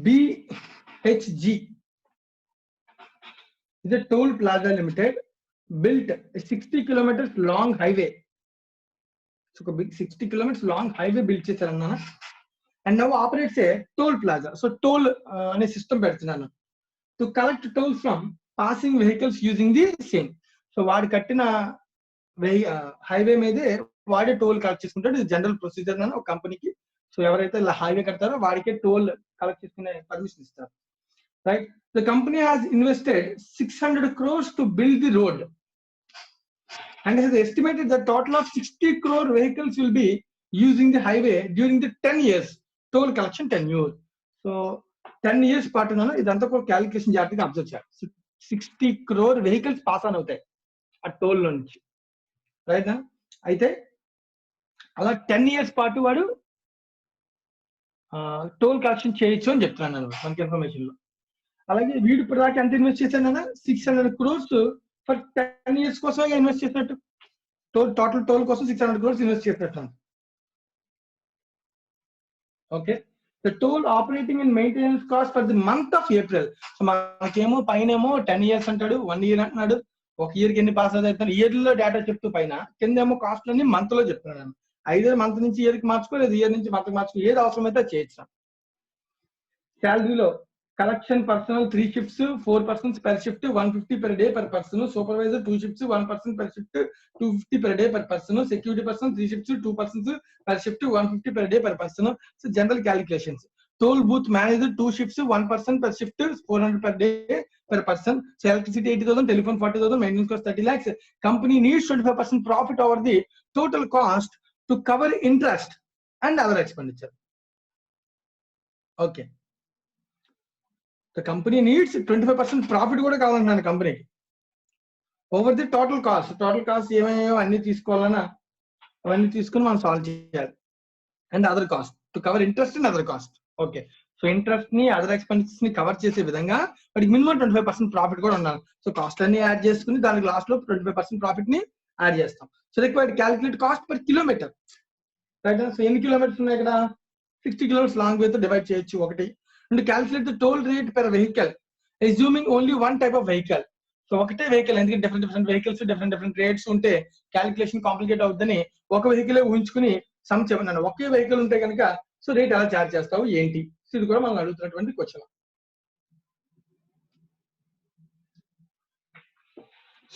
BHG is a toll plaza limited built a 60 kilometers long highway. So a big 60 kilometers long highway built చేశారన్నా, and now operates a toll plaza. So toll అనే సిస్టమ్ పెడుతున్నాను to collect tolls from passing vehicles using the same. So వాడు కట్టిన highway మీదే వాడే toll collect చేసుకుంటాడు. ఇది general procedure అని ఒక కంపెనీకి. సో ఎవరైతే ఇలా హైవే కడతారో వాడికే టోల్ కలెక్ట్ చేసుకునే పర్మిషన్ ఇస్తారు, right. The company has invested 600 crores to build the road and has estimated the total of 60 crore vehicles will be using the highway during the 10 years toll collection tenure. So 10 years పాటు ఇదంతా కూడా calculation జాగ్రత్తగా observe చేయాలి. 60 crore vehicles pass on అవుతాయి ఆ toll నుంచి, right. అయితే అలా 10 years పాటు వాడు టోల్ కలెక్షన్ చేయొచ్చు అని చెప్తున్నాను నేను మనకి ఇన్ఫర్మేషన్ లో. అలాగే వీడు ఇప్పుడు దాకా ఎంత ఇన్వెస్ట్ చేశానన్నా 600 crores ఫర్ 10 years కోసం ఇన్వెస్ట్ చేసినట్టు. టోటల్ టోల్ కోసం 600 crores ఇన్వెస్ట్ చేసినట్టు. Okay. The toll operating and maintenance cost for the month of April. So మనకేమో పైనేమో 10 years అంటాడు, 1 year అంటున్నాడు, ఒక ఇయర్కి ఎన్ని పాస్ అవుతాయి ఇయర్లో డేటా చెప్తూ పైన, కిందేమో కాస్ట్ అన్ని మంత్ లో చెప్తున్నాను. ఐదో మంత్ నుంచి ఇయర్కి మార్చుకోలేదు, ఇయర్ నుంచి మంత్ మార్చుకో, ఏది అవసరమైతే చేయొచ్చు. శాలరీలో collection personal 3 shifts 4 persons per shift 150 per day per person, supervisor 2 shifts 1 person per shift 250 per day per person, security person 3 shifts 2 persons per shift 150 per day per person. So general calculations. Toll booth manager 2 shifts 1 person per shift 400 per day per person. So electricity 80,000, telephone 40,000, maintenance cost 30 lakhs. Company needs 25% profit over the total cost to cover interest and other expenditure. Okay. The company needs 25% profit కూడా కావాలన్నాను కంపెనీకి over the total cost. Total cost ఏమేమో అన్ని తీసుకోవాలన్నా అవన్నీ తీసుకుని మనం solve చేయాలి. And other cost to cover interest and other cost. Okay. So interest ని అదర్ ఎక్స్పెన్సెస్ ని కవర్ చేసే విధంగా వాటికి మినిమం 25% ప్రాఫిట్ కూడా ఉండాలి. సో కాస్ట్ అన్ని యాడ్ చేసుకుని దానికి లాస్ట్ లో 25% ప్రాఫిట్ ని యాడ్ చేస్తాం. So required calculate cost per kilometer, right. So ఎన్ని కిలోమీటర్స్ ఉన్నాయి ఇక్కడ? 60 kilometers లాంగ్ వే తో డివైడ్ చేయొచ్చు ఒకటి. And calculate the toll rate per vehicle assuming only one type of vehicle. So ఒకటే వెహికల్, ఎందుకంటే డిఫరెంట్ వెహికల్స్ డిఫరెంట్ రేట్స్ ఉంటే calculation complicate అవుతుందని ఒక వెహికల్ ఊహించుకుని సమ్ చెప్పన్నాను. ఒకే వెహికల్ ఉంటే కనుక సో రేట్ ఎలా ఛార్జ్ చేస్తావు ఏంటి? సో ఇది కూడా మనం అడుగుతున్నటువంటి క్వశ్చన్.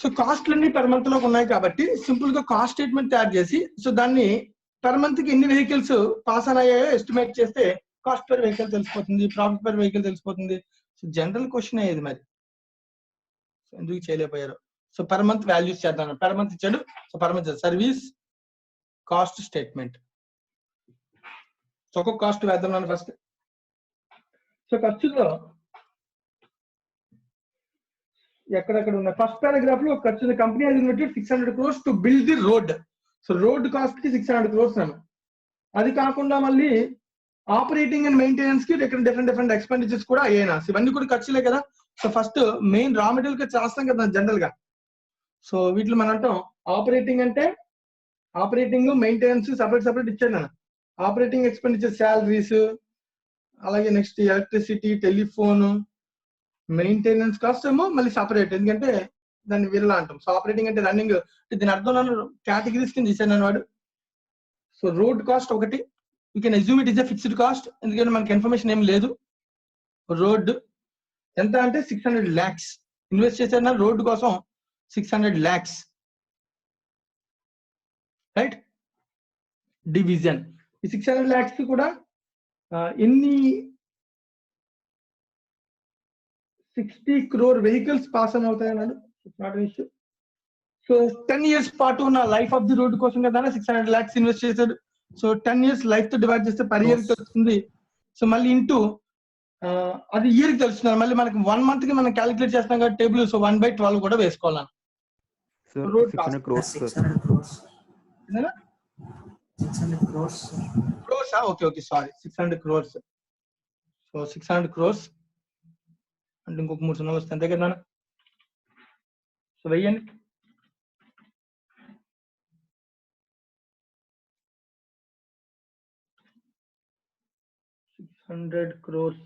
సో కాస్ట్లన్నీ పర్ మంత్ లో ఉన్నాయి కాబట్టి సింపుల్ గా కాస్ట్ స్టేట్మెంట్ తయారు చేసి సో దాన్ని పర్ మంత్ కి ఎన్ని వెహికల్స్ పాస్ ఆన్ అయ్యాయో ఎస్టిమేట్ చేస్తే కాస్ట్ పర్ వెహికల్ తెలిసిపోతుంది, ప్రాఫిట్ పర్ వెహికల్ తెలిసిపోతుంది. సో జనరల్ క్వశ్చన్ అయ్యేది మరి ఎందుకు చేయలేకపోయారు. సో పర్ మంత్ వాల్యూస్ చేద్దాం. పర్ మంత్ ఇచ్చాడు, so per month service cost statement. So ఒక్కొక్క కాస్ట్ వేద్దాం ఫస్ట్. సో ఖర్చులో ఎక్కడెక్కడ ఉన్న ఫస్ట్ పారాగ్రాఫ్ లో ఖర్చు company has invested 600 crores to build the road. So road cost కి 600 crores అను. అది కాకుండా మళ్ళీ ఆపరేటింగ్ అండ్ మెయింటెనెన్స్ కి డిఫరెంట్ ఎక్స్పెండిచర్స్ కూడా అయ్యాయి. ఇవన్నీ కూడా ఖర్చులే కదా. So first main raw material కి చేస్తాం కదా జనరల్ గా. సో వీటిలో మనం అంటాం ఆపరేటింగ్ అంటే ఆపరేటింగ్ మెయింటెనెన్స్ సపరేట్ ఇచ్చాను. ఆపరేటింగ్ ఎక్స్పెండిచర్ శాలరీస్, అలాగే next electricity, telephone, maintenance cost ఏమో మళ్ళీ సపరేట్, ఎందుకంటే దాన్ని వీళ్ళ అంటాం. సో ఆపరేటింగ్ అంటే రన్నింగ్, దీని అర్థం నన్ను కేటగిరీస్ కింద తీసాను వాడు. సో రోడ్ కాస్ట్ ఒకటి, you can assume it is a fixed cost, ఎందుకంటే మనకి ఇన్ఫర్మేషన్ ఏం లేదు. రోడ్ ఎంత అంటే 600 lakhs ఇన్వెస్ట్ చేశారు రోడ్డు కోసం, 600 lakhs, రైట్. డివిజన్ ఈ 600 lakhs కి కూడా ఎన్ని 60 crore వెహికల్స్ పాస్ అని అవుతాయి అన్నాడు. Not issue. సో 10 years పాటు ఉన్న లైఫ్ ఆఫ్ ది రోడ్ కోసం కదా 600 lakhs ఇన్వెస్ట్ చేశాడు. సో 10 years లైఫ్ తో డివైడ్ చేస్తే పర్ ఇయర్ వస్తుంది. సో మళ్ళీ ఇంటూ అది ఇయర్ కి తెలుస్తున్నారు. మళ్ళీ మనకి 1 month కి మనం క్యాలిక్యులేట్ చేస్తాం కదా టేబుల్. సో 1/12 కూడా వేసుకోవాలి. Sir, Road 600 crores, sir. 600 crores. 600 crores. Crores, okay, sorry, 600 crores. So 600 crores అంటే ఇంకొక 3 సున్నాలు వస్తాయి అంతే కదా. సో వెయ్యండి. $600 crores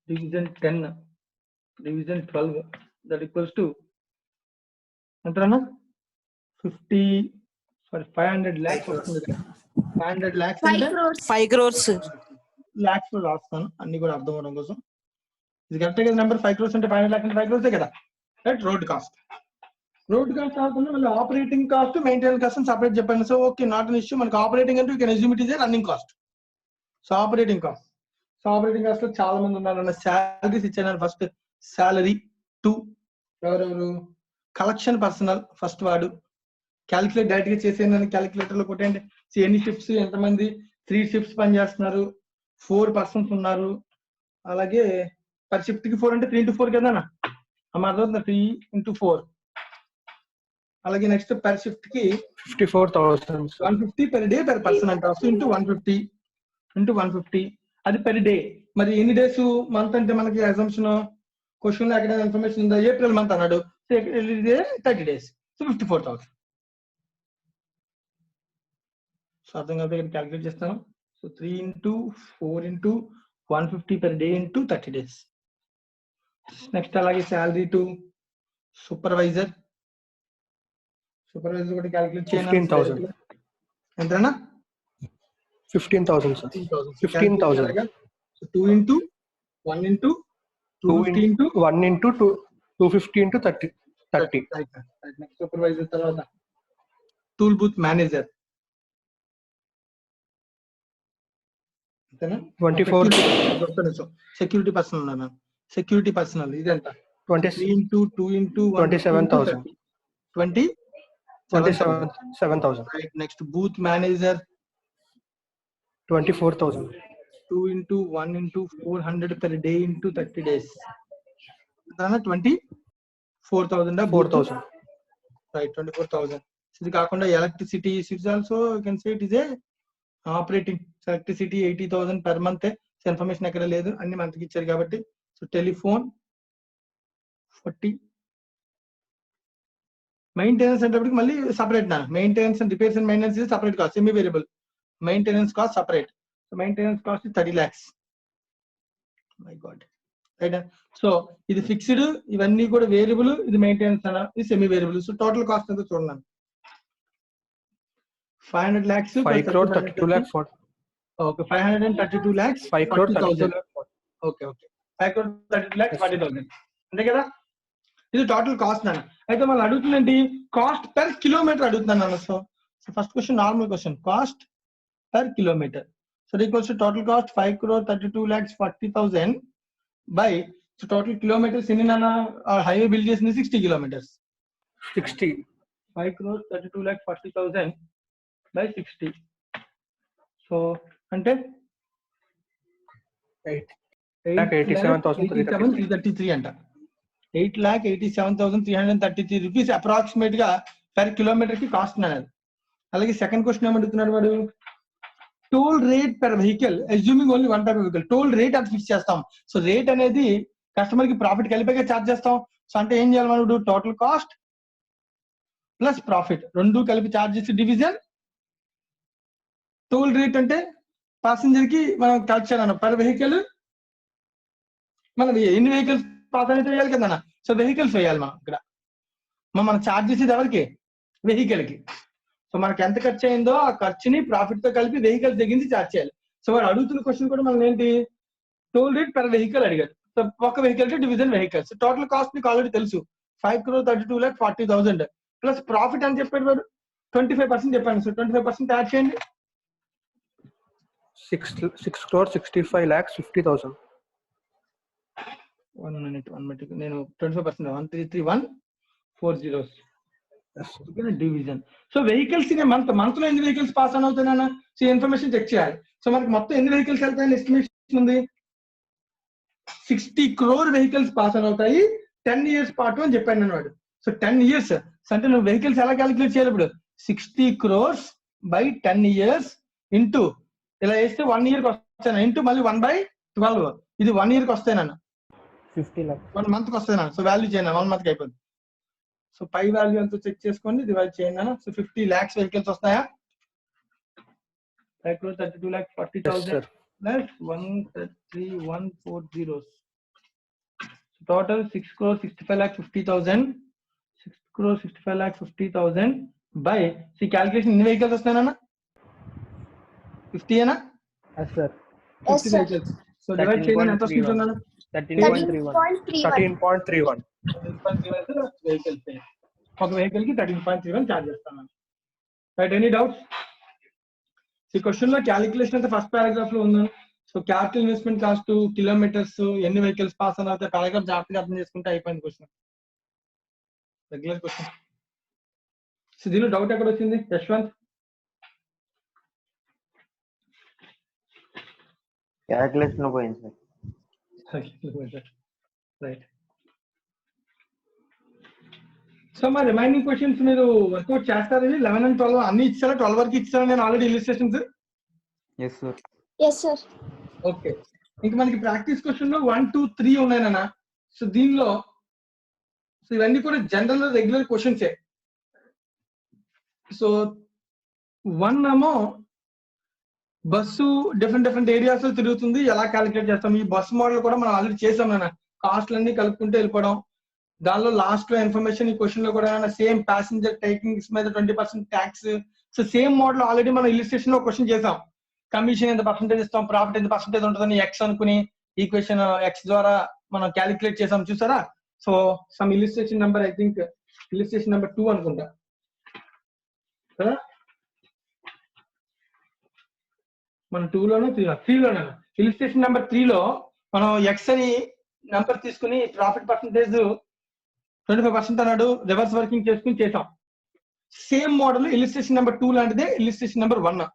division 10 division 12, that equals to ఎంతనా 500 lakhs వస్తుంది. 500 lakhs 5 అంటే crores. 5 crores. లాక్స్ లో రాస్తాను అన్ని కూడా అర్థం అవడం కోసం. ఇది కరెక్టే కదా నెంబర్. 5 crores అంటే 500 lakhs అంటే 5 crores కదా, రైట్. రోడ్ కాస్ట్ కాకుండా మళ్ళీ ఆపరేటింగ్ కాస్ట్, మెయింటెనెన్స్ కాస్ట్ అని సపరేట్ చెప్పాను. So okay, not an issue. మనకి ఆపరేటింగ్ అంటే you can assume it is a running cost. So operating cost లో చాలా మంది ఉన్నారు. శాలరీస్ ఇచ్చాను. ఫస్ట్ శాలరీ 2, ఎవరెవరు కలెక్షన్ పర్సనల్ ఫస్ట్ వాడు క్యాలిక్యులేట్ డైరెక్ట్ గా చేసేది క్యాలిక్యులేటర్ లో కొట్టండి. ఎన్ని షిఫ్ట్స్, ఎంతమంది 3 shifts పని చేస్తున్నారు, 4 persons ఉన్నారు. అలాగే పర్ షిఫ్ట్ కి 4 అంటే 3 into 4 కదా అర్థం 3 into 4. అలాగే నెక్స్ట్ పర్ షిఫ్ట్ కి 54,000. 150 per day per person అంట. సో ఇంటూ 150 అది per day. మరి ఎన్ని డేస్ మంత్ అంటే మనకి అజంప్షన్ క్వశ్చన్ లో ఎక్కడ ఇన్ఫర్మేషన్ ఉందా, ఏప్రిల్ మంత్ అన్నాడు. So 30 days. సో 54,000. సో అర్థం కాదు, ఇక్కడ క్యాలిక్యులేట్ చేస్తాను. So 3 into 4 into 150 per day into 30 days. Next అలాగే శాలరీ టు సూపర్వైజర్ కూడా క్యాలిక్యులేట్ చేయాలి. 15,000. ఎంతనా 15,000, sir. 15,000. So 2 into 1 into 250 into 1 into 250 into 30. Next supervisor తర్వాత tool booth manager 24. Security personal ఉన్నా మ్యామ్. సెక్యూరిటీ పర్సనల్ ఇది ఎంత 20. 3 into 2 into 27,000. 27,000. Right. Next booth manager 24,000. 2 into 1 into 400 per day into 30 days. 24,000. 4,000. Right, 24,000. ఇది కాకుండా electricity is also you can say it is a operating. Electricity 80,000 per month. Information ఎక్కడ లేదు, అన్ని month కి ఇచ్చారు కాబట్టి. So telephone 40. మెయింటెనెన్స్ అంటే మళ్ళీ separate maintenance and repairs and maintenance ఇది separate cost, semi variable. Maintenance cost separate. So maintenance cost 30 lakhs. My god, right. So ఇది ఫిక్స్డ్, ఇవన్నీ కూడా వేరియబుల్. ఇది మెయింటెనెన్స్ అన్న, ఇది semi variable. So total cost ఎంత చూడండి. 500 lakhs 5 crore 32 lakh. Okay, 532 lakhs 5 crore 40,000. 32 lakh. Okay 5 crore 32 lakhs 40,000 అంతే కదా. ఇది టోటల్ కాస్ట్ నాన్న. అయితే మనం అడుగుతుందండి కాస్ట్ పర్ కిలోమీటర్ అడుగుతున్నాను నాన్న. So first question normal question, cost per kilometer. So equals to total cost 5 crore 32 lakhs 40,000 by total kilometers ఎన్ని నాన్న. హైవే బిల్డ్ చేసింది 60 kilometers. 60. 5 crore 32 lakhs 40,000 by 60. So అంటే 8. 8,87,333 అంట. 8,87,333 రూపీస్ అప్రాక్సిమేట్ గా పర్ కిలోమీటర్ కి cost అనేది. అలాగే సెకండ్ క్వశ్చన్ ఏమంటున్నాడు వాడు, toll rate per vehicle assuming only one type vehicle. Toll rate అది ఫిక్స్ చేస్తాం. సో రేట్ అనేది కస్టమర్ కి ప్రాఫిట్ కలిపే ఛార్జ్ చేస్తాం. సో అంటే ఏం చేయాలి మనం, టోటల్ కాస్ట్ ప్లస్ ప్రాఫిట్ రెండు కలిపి ఛార్జ్ చేసి డివిజన్ టోల్ రేట్ అంటే ప్యాసింజర్ కి మనం కలెక్ట్ చేయాలన్న పర్ వెహికల్ మనం ఎన్ని వెహికల్స్ పాస్ అయితే వేయాలి కదా. సో వెహికల్స్ వేయాలి మనం ఇక్కడ. మనం ఛార్జ్ చేసేది ఎవరికి, వెహికల్ కి. సో మనకి ఎంత ఖర్చు అయిందో ఆ ఖర్చుని ప్రాఫిట్ తో కలిపి వెహికల్ తగ్గించి ఛార్జ్ చేయాలి. సో వాడు అడుగుతున్న క్వశ్చన్ కూడా మనం ఏంటి, టోల్ రేట్ పర్ వెహికల్ అడిగారు. సో ఒక వెహికల్ కి డివిజన్ వెహికల్స్. టోటల్ కాస్ట్ మీకు ఆల్రెడీ తెలుసు 5,32,40,000 ప్లస్ ప్రాఫిట్ అని చెప్పాడు వాడు 25% చెప్పాను. సో 25% యాడ్ చేయండి. 6,65,50,000. 1 minute నేను 25% 133,140 డివిజన్. సో వెహికల్స్ మంత్ లో ఎన్ని వెహికల్స్ పాస్ ఆన్ అవుతాయన్నా, సో ఇన్ఫర్మేషన్ చెక్ చేయాలి. సో మనకి మొత్తం ఎన్ని వెహికల్స్ వెళ్తాయని ఎస్టిమేషన్ ఉంది, 60 crore వెహికల్స్ పాస్ ఆన్ అవుతాయి 10 years పాటు అని చెప్పాను నేను వాడు. సో 10 years అంటే నువ్వు వెహికల్స్ ఎలా క్యాలిక్యులేట్ చేయాలి ఇప్పుడు, 60 crores by 10 years ఇంటూ ఇలా వేస్తే 1 year కి వస్తాను, ఇంటూ మళ్ళీ 1/12 ఇది 1 year కి వస్తాయన్న 50 lakhs. 1 month కి వస్తాయి. సో వాల్యూ చేయండి 1 month కి అయిపోతుంది. సో పై వాల్యూ ఎంతో చెక్ చేసుకోండి, డివైడ్ చేయండి. సో 50 lakhs వెహికల్స్ వస్తాయా, 5,32,40,000 ప్లస్ 133,140 టోటల్ 6,65,50,000 6,65,50,000 బై సి క్యాలిక్యులేషన్ ఎన్ని వెహికల్స్ వస్తాయన్నా, 50 ఏనా, Yes, sir. 50 vehicles. So divide చేయండి ఎంత వస్తుంది అన్న, 13.31. 13.31. వెహికల్స్ ఒక వెహికల్ కి 13.31 ఛార్జ్ చేస్తాను. Right, any doubts? ఈ క్వశ్చన్ లో క్యాలిక్యులేషన్ అయితే ఫస్ట్ పారాగ్రాఫ్ లో ఉంది. So capital investment cost, kilometres, ఎన్ని వెహికల్స్ పాస్ అని అవుతాయి పారాగ్రాఫ్ జాగ్రత్తగా అర్థం చేసుకుంటే అయిపోయింది క్వశ్చన్, రెగ్యులర్ క్వశ్చన్. సో దీనిలో డౌట్ ఎక్కడ వచ్చింది యశ్వంత్? క్యాలిక్యులేషన్ లో పోయింది సార్. రైట్. సో మా రిమైనింగ్ క్వశ్చన్స్ మీరు వర్కౌట్ చేస్తారు. 11 and 12 అన్ని ఇచ్చారా, 12 వరకు ఇచ్చారా నేను already illustrations? Yes, sir. Yes, sir. Okay, ఇంకా మనకి ప్రాక్టీస్ క్వశ్చన్ లో 1, 2, 3 ఉన్నాయన్న. సో దీనిలో సో ఇవన్నీ కూడా జనరల్ రెగ్యులర్ క్వశ్చన్సే. సో 1 ఏమో బస్సు డిఫరెంట్ ఏరియాస్ లో తిరుగుతుంది, ఎలా క్యాలిక్యులేట్ చేస్తాం. ఈ బస్ మోడల్ కూడా మనం ఆల్రెడీ చేసాం నాన్న, కాస్ట్లు అన్ని కలుపుకుంటూ వెళ్ళిపోవడం. దానిలో లాస్ట్ లో ఇన్ఫర్మేషన్ ఈ క్వశ్చన్ లో కూడా సేమ్ ప్యాసింజర్ టేకింగ్స్ మీద 20% tax. So same model already మనం ఇలిస్ట్రేషన్ లో క్వశ్చన్ చేసాం. కమిషన్ ఎంత పర్సెంటేజ్ ఇస్తాం, ప్రాఫిట్ ఎంత పర్సెంటేజ్ ఉంటుందని ఎక్స్ అనుకుని ఈక్వేషన్ ఎక్స్ ద్వారా మనం క్యాలిక్యులేట్ చేసాం చూసారా. So some illustration number, I think illustration number 2 అనుకుంటా కదా, మన 2 లోనో 3 లోనే. ఇలిస్ట్రేషన్ నెంబర్ 3 లో మనం ఎక్స్ అని నెంబర్ తీసుకుని ప్రాఫిట్ పర్సెంటేజ్ 25% అన్నాడు, రివర్స్ వర్కింగ్ చేసుకుని చేసాం. సేమ్ మోడల్ ఇలిస్ట్రేషన్ నెంబర్ 2 లాంటిదే illustration number 1,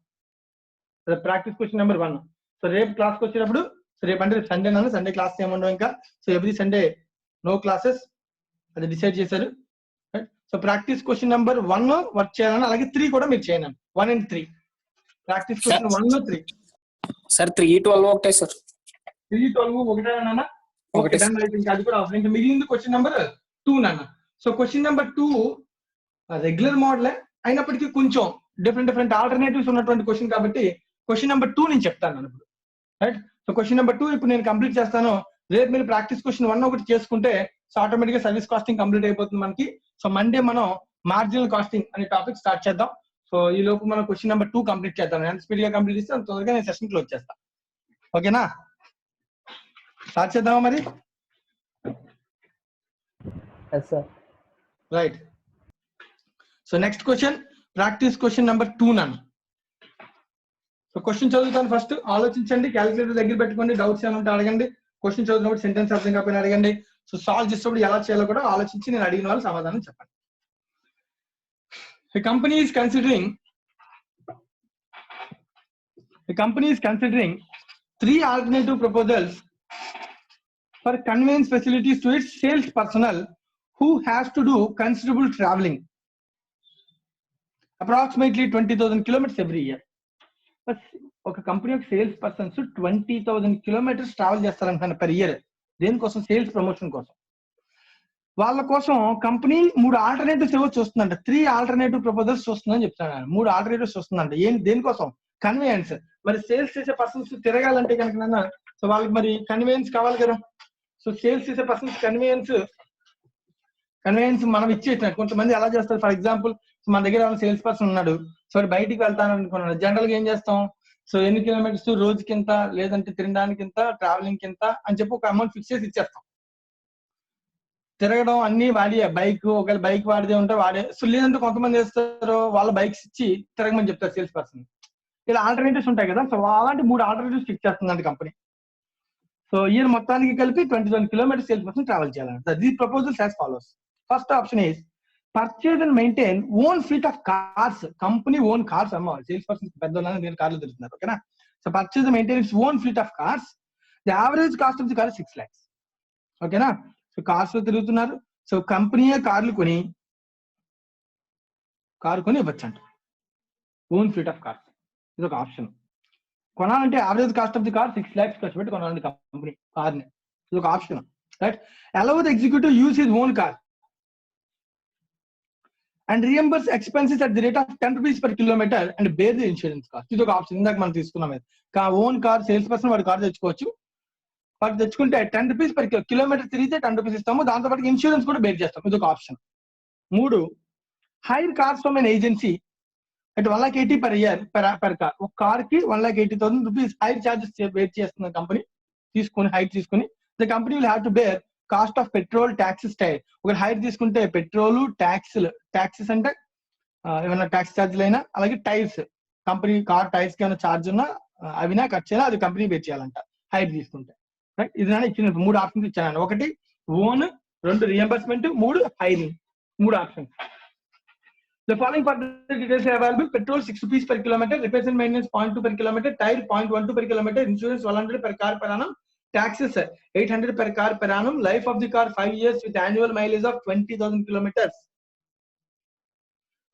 practice question number 1. So రేపు క్లాస్కి వచ్చేటప్పుడు, సో రేపు అంటే సండే నాన్న, సండే క్లాస్ ఏముండవు ఇంకా. So every Sunday no classes, అది డిసైడ్ చేశారు. So practice question number 1 work చేయాలని, అలాగే 3 కూడా మీరు చేయండి. 1 and 3 ప్రాక్టీస్ క్వశ్చన్ 1 లో 3 సార్ 312 ఒకటే సార్, 312 ఒకటే నాన్న. Okay done. ఇంకా అది కూడా అవసరం. ఇంకా మిగిలింది క్వశ్చన్ నెంబర్ 2 నాన్న. సో క్వశ్చన్ నెంబర్ 2 రెగ్యులర్ మోడలే అయినప్పటికీ కొంచెం డిఫరెంట్ ఆల్టర్నేటివ్స్ ఉన్నటువంటి క్వశ్చన్ కాబట్టి క్వశ్చన్ నెంబర్ 2 నేను చెప్తాను ఇప్పుడు. రైట్, సో క్వశ్చన్ నెంబర్ 2 ఇప్పుడు నేను కంప్లీట్ చేస్తాను. రేపు మీరు ప్రాక్టీస్ క్వశ్చన్ 1 ఒకటి చేసుకుంటే సో ఆటోమేటిక్ గా సర్వీస్ కాస్టింగ్ కంప్లీట్ అయిపోతుంది మనకి. సో మండే మనం మార్జినల్ కాస్టింగ్ అనే టాపిక్ స్టార్ట్ చేద్దాం. సో ఈ లోపు మనం క్వశ్చన్ నెంబర్ 2 కంప్లీట్ చేద్దాం. ఎంత స్పీడ్ గా కంప్లీట్ చేస్తే అంత తొందరగా నేను సెషన్ క్లోజ్ చేస్తాను. ఓకేనా, స్టార్ట్ చేద్దామా మరి? Yes, sir. Right. So next question practice question number 2 నన్ను. సో క్వశ్చన్ చదువుతాను, ఫస్ట్ ఆలోచించండి, క్యాలిక్యులేటర్ దగ్గర పెట్టుకోండి, డౌట్స్ ఏమంటే అడగండి. క్వశ్చన్ చదువుతున్నప్పుడు సెంటెన్స్ అర్థం కాకపోయినా అడగండి. సో సాల్వ్ చేసేటప్పుడు ఎలా చేయాలో కూడా ఆలోచించి నేను అడిగిన వాళ్ళు సమాధానం చెప్పండి. The company is considering 3 alternative proposals for conveyance facilities to its sales personnel who has to do considerable traveling, approximately 20,000 kilometers every year. ఒక కంపెనీ యొక్క సేల్స్ పర్సన్స్ 20,000 kilometers ట్రావెల్ చేస్తారంటున్నాను per year. దేనికోసం? సేల్స్ ప్రమోషన్ కోసం. వాళ్ళ కోసం company 3 alternatives ఏవో చూస్తుందంట. 3 alternative proposals చూస్తుందని చెప్తాను. 3 alternatives చూస్తుందంట. దేనికోసం? కన్వేయన్స్. మరి సేల్స్ చేసే పర్సన్స్ తిరగాలంటే కనుక సో వాళ్ళకి మరి కన్వేయన్స్ కావాలి కదా. సో సేల్స్ చేసే పర్సన్స్ కన్వేయన్స్ మనం ఇచ్చేసిన కొంతమంది ఎలా చేస్తారు? ఫర్ ఎగ్జాంపుల్ మన దగ్గర సేల్స్ పర్సన్ ఉన్నాడు, సో బయటికి వెళ్తాను అనుకున్నాడు. జనరల్ గా ఏం చేస్తాం? సో ఎన్ని కిలోమీటర్స్ రోజుకింత, లేదంటే తినడానికి ఇంత, ట్రావెలింగ్ కింత అని చెప్పి ఒక అమౌంట్ ఫిక్స్ చేసి ఇచ్చేస్తాం. తిరగడం అన్ని వాడి బైక్, ఒకవేళ బైక్ వాడితే ఉంటే వాడే. సో లేదంటే కొంతమంది చేస్తారు వాళ్ళ బైక్స్ ఇచ్చి తిరగమని చెప్తారు సేల్స్ పర్సన్. ఇలా ఆల్టర్నేటివ్స్ ఉంటాయి కదా. సో అలాంటి 3 ఆల్టర్నేటివ్స్ ఫిక్స్ చేస్తుందండి కంపెనీ. సో ఇయర్ మొత్తానికి కలిపి 20,000 kilometers సేల్స్ పర్సన్ ట్రావెల్ చేయాలంట. These proposals as follows. First option is purchase and maintain own fleet of cars. Company own cars అమ్మ. సేల్స్ పర్సన్ పెద్దోళ్ళని నేను కార్లు తిరుగుతున్నారు. ఓకేనా? So purchase and maintain its own fleet of cars. The average cost of the car 6 lakhs. ఓకేనా? So cars లో తిరుగుతున్నారు. So కంపెనీయే car కొని ఇవ్వచ్చంట. ఓన్ ఫ్లీట్ ఆఫ్ కార్స్ ఇది ఒక ఆప్షన్. కొనాలంటే average cost of the car 6 lakhs ఖర్చు పెట్టి కొనాలంటే కంపెనీ కార్ని. ఇది ఒక option. Right? Allow the executive use his own car and reimburse expenses at the rate of 10 rupees per kilometer and bear the insurance cost. ఇది ఒక option. ఇందాక మనం తీసుకున్నాం. ఓన్ కార్ సేల్స్ పర్సన్ వాడి కార్ తెచ్చుకోవచ్చు. వాటి తెచ్చుకుంటే 10 rupees per kilometer తిరిగితే 10 rupees ఇస్తాము. దాంతో పాటు ఇన్సూరెన్స్ కూడా బేర్ చేస్తాం. ఇది ఒక option. 3, hire cars from an agency at 1,80,000 per year per car. ఒక కార్ కి 1,80,000 rupees హైర్ చార్జెస్ బేర్ చేస్తున్న కంపెనీ హైర్ తీసుకుని the company will have to bear cost of petrol, taxes, tyre. ఒక hire తీసుకుంటే petrol, taxes అంటే ఏమైనా tax ఛార్జీలు అయినా, అలాగే టైర్స్, కంపెనీ కార్ టైర్స్ కి ఏమైనా ఛార్జ్ ఉన్నా అవినా ఖర్చు అయినా అది కంపెనీ పే చేయాలంట హైర్ తీసుకుంటే. రైట్? ఇది నేను ఇచ్చిన 3 ఆప్షన్స్ ఇచ్చాను. 1 own, 2 reimbursement, 3 hiring. 3 options. The following further details are available. Petrol 6 rupees per kilometer, repairs and maintenance 0.2 per kilometer, tire 0.12 per kilometer, insurance 100 per car per annum, taxes 800 per car per annum, life of the car 5 years with annual mileage of 20,000 kilometers,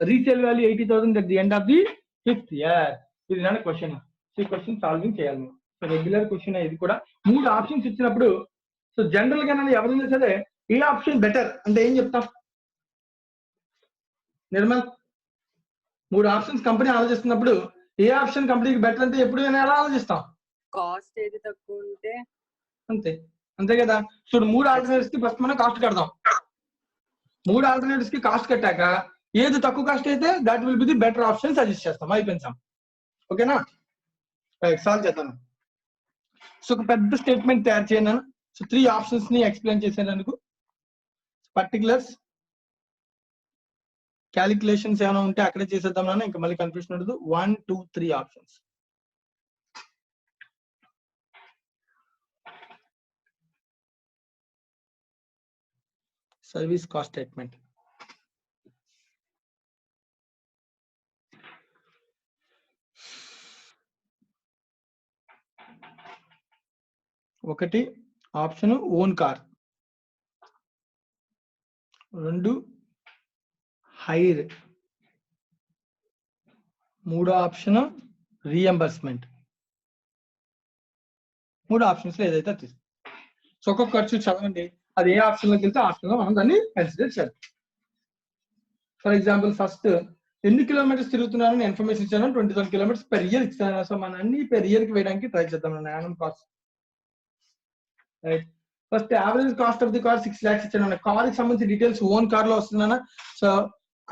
resale value 80,000 at the end of the 5th year. This is a question. So question solving చేయాలి. So regular question ఇది కూడా. 3 options ఇచ్చినప్పుడు so general గా నేను ఎవరైనా సరే ఏ option better అంటే ఏం చెప్తాం? నిర్మల్, 3 ఆప్షన్స్ కంపెనీ ఆలోచిస్తున్నప్పుడు ఏ ఆప్షన్ కంపెనీకి బెటర్ అంటే ఎప్పుడు ఎలా ఆలోచిస్తాం? కాస్ట్ ఏది తక్కువ ఉంటే అంతే కదా. సో 3 ఆల్టర్నేటివ్స్ కి ఫస్ట్ మనం కాస్ట్ కడదాం. 3 ఆల్టర్నేటివ్స్ కి కాస్ట్ కట్టాక ఏది తక్కువ కాస్ట్ అయితే that will be the better option suggest చేస్తాం. అయిపోయింది. ఓకేనా? సాల్వ్ చేద్దాం. సో ఒక పెద్ద స్టేట్మెంట్ తయారు చేయను. సో 3 ఆప్షన్స్ ని ఎక్స్ప్లెయిన్ చేసేందుకు పర్టికులర్స్, క్యాలిక్యులేషన్స్ ఏమైనా ఉంటే అక్కడే చేసేద్దాం నాన్న. ఇంకా మళ్ళీ కన్ఫ్యూషన్ ఉండదు. 1, 2, 3 ఆప్షన్స్. Service cost statement. ఒకటి option own car, 2 hire, 3 option reimbursement. 3 options లో ఏదైతే తీసు. సో ఒక్కొక్క ఖర్చు చదవండి. అది ఏ ఆప్షన్ లోకి వెళ్తే ఆప్షన్ లో మనం దాన్ని కన్సిడర్ చేయాలి. ఫర్ ఎగ్జాంపుల్ ఫస్ట్ ఎన్ని కిలోమీటర్స్ తిరుగుతున్నారని ఇన్ఫర్మేషన్ ఇచ్చాను. 20,000 kilometers per year ఇస్తాను. సో మన అన్ని per year కి వేయడానికి ట్రై చేద్దాం. Annual cost. Right? First average cost of the car 6 lakhs ఇచ్చాను. కార్ కి సంబంధించిన డీటెయిల్స్ ఓన్ కార్ లో వస్తుందన్న. So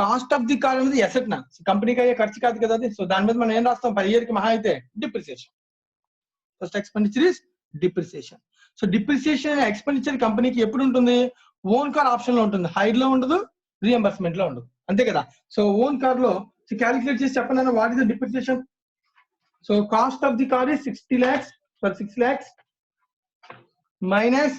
cost of the car అనేది ఎసెట్ నా, కంపెనీకి అయ్యే ఖర్చు కాదు కదా అది. సో దాని మీద మనం ఏం రాస్తాం? per year కి మహా అయితే depreciation. First expenditure is depreciation. So depreciation expenditure కంపెనీకి ఎప్పుడు ఉంటుంది? ఓన్ కార్ ఆప్షన్ లో ఉంటుంది. హైర్ లో ఉండదు, రీఎంబర్స్మెంట్ లో ఉండదు. అంతే కదా. సో ఓన్ కార్ లో క్యాలిక్యులేట్ చేసి చెప్పండి. What is the depreciation? So cost of the car is 60 lakhs for 6 lakhs minus.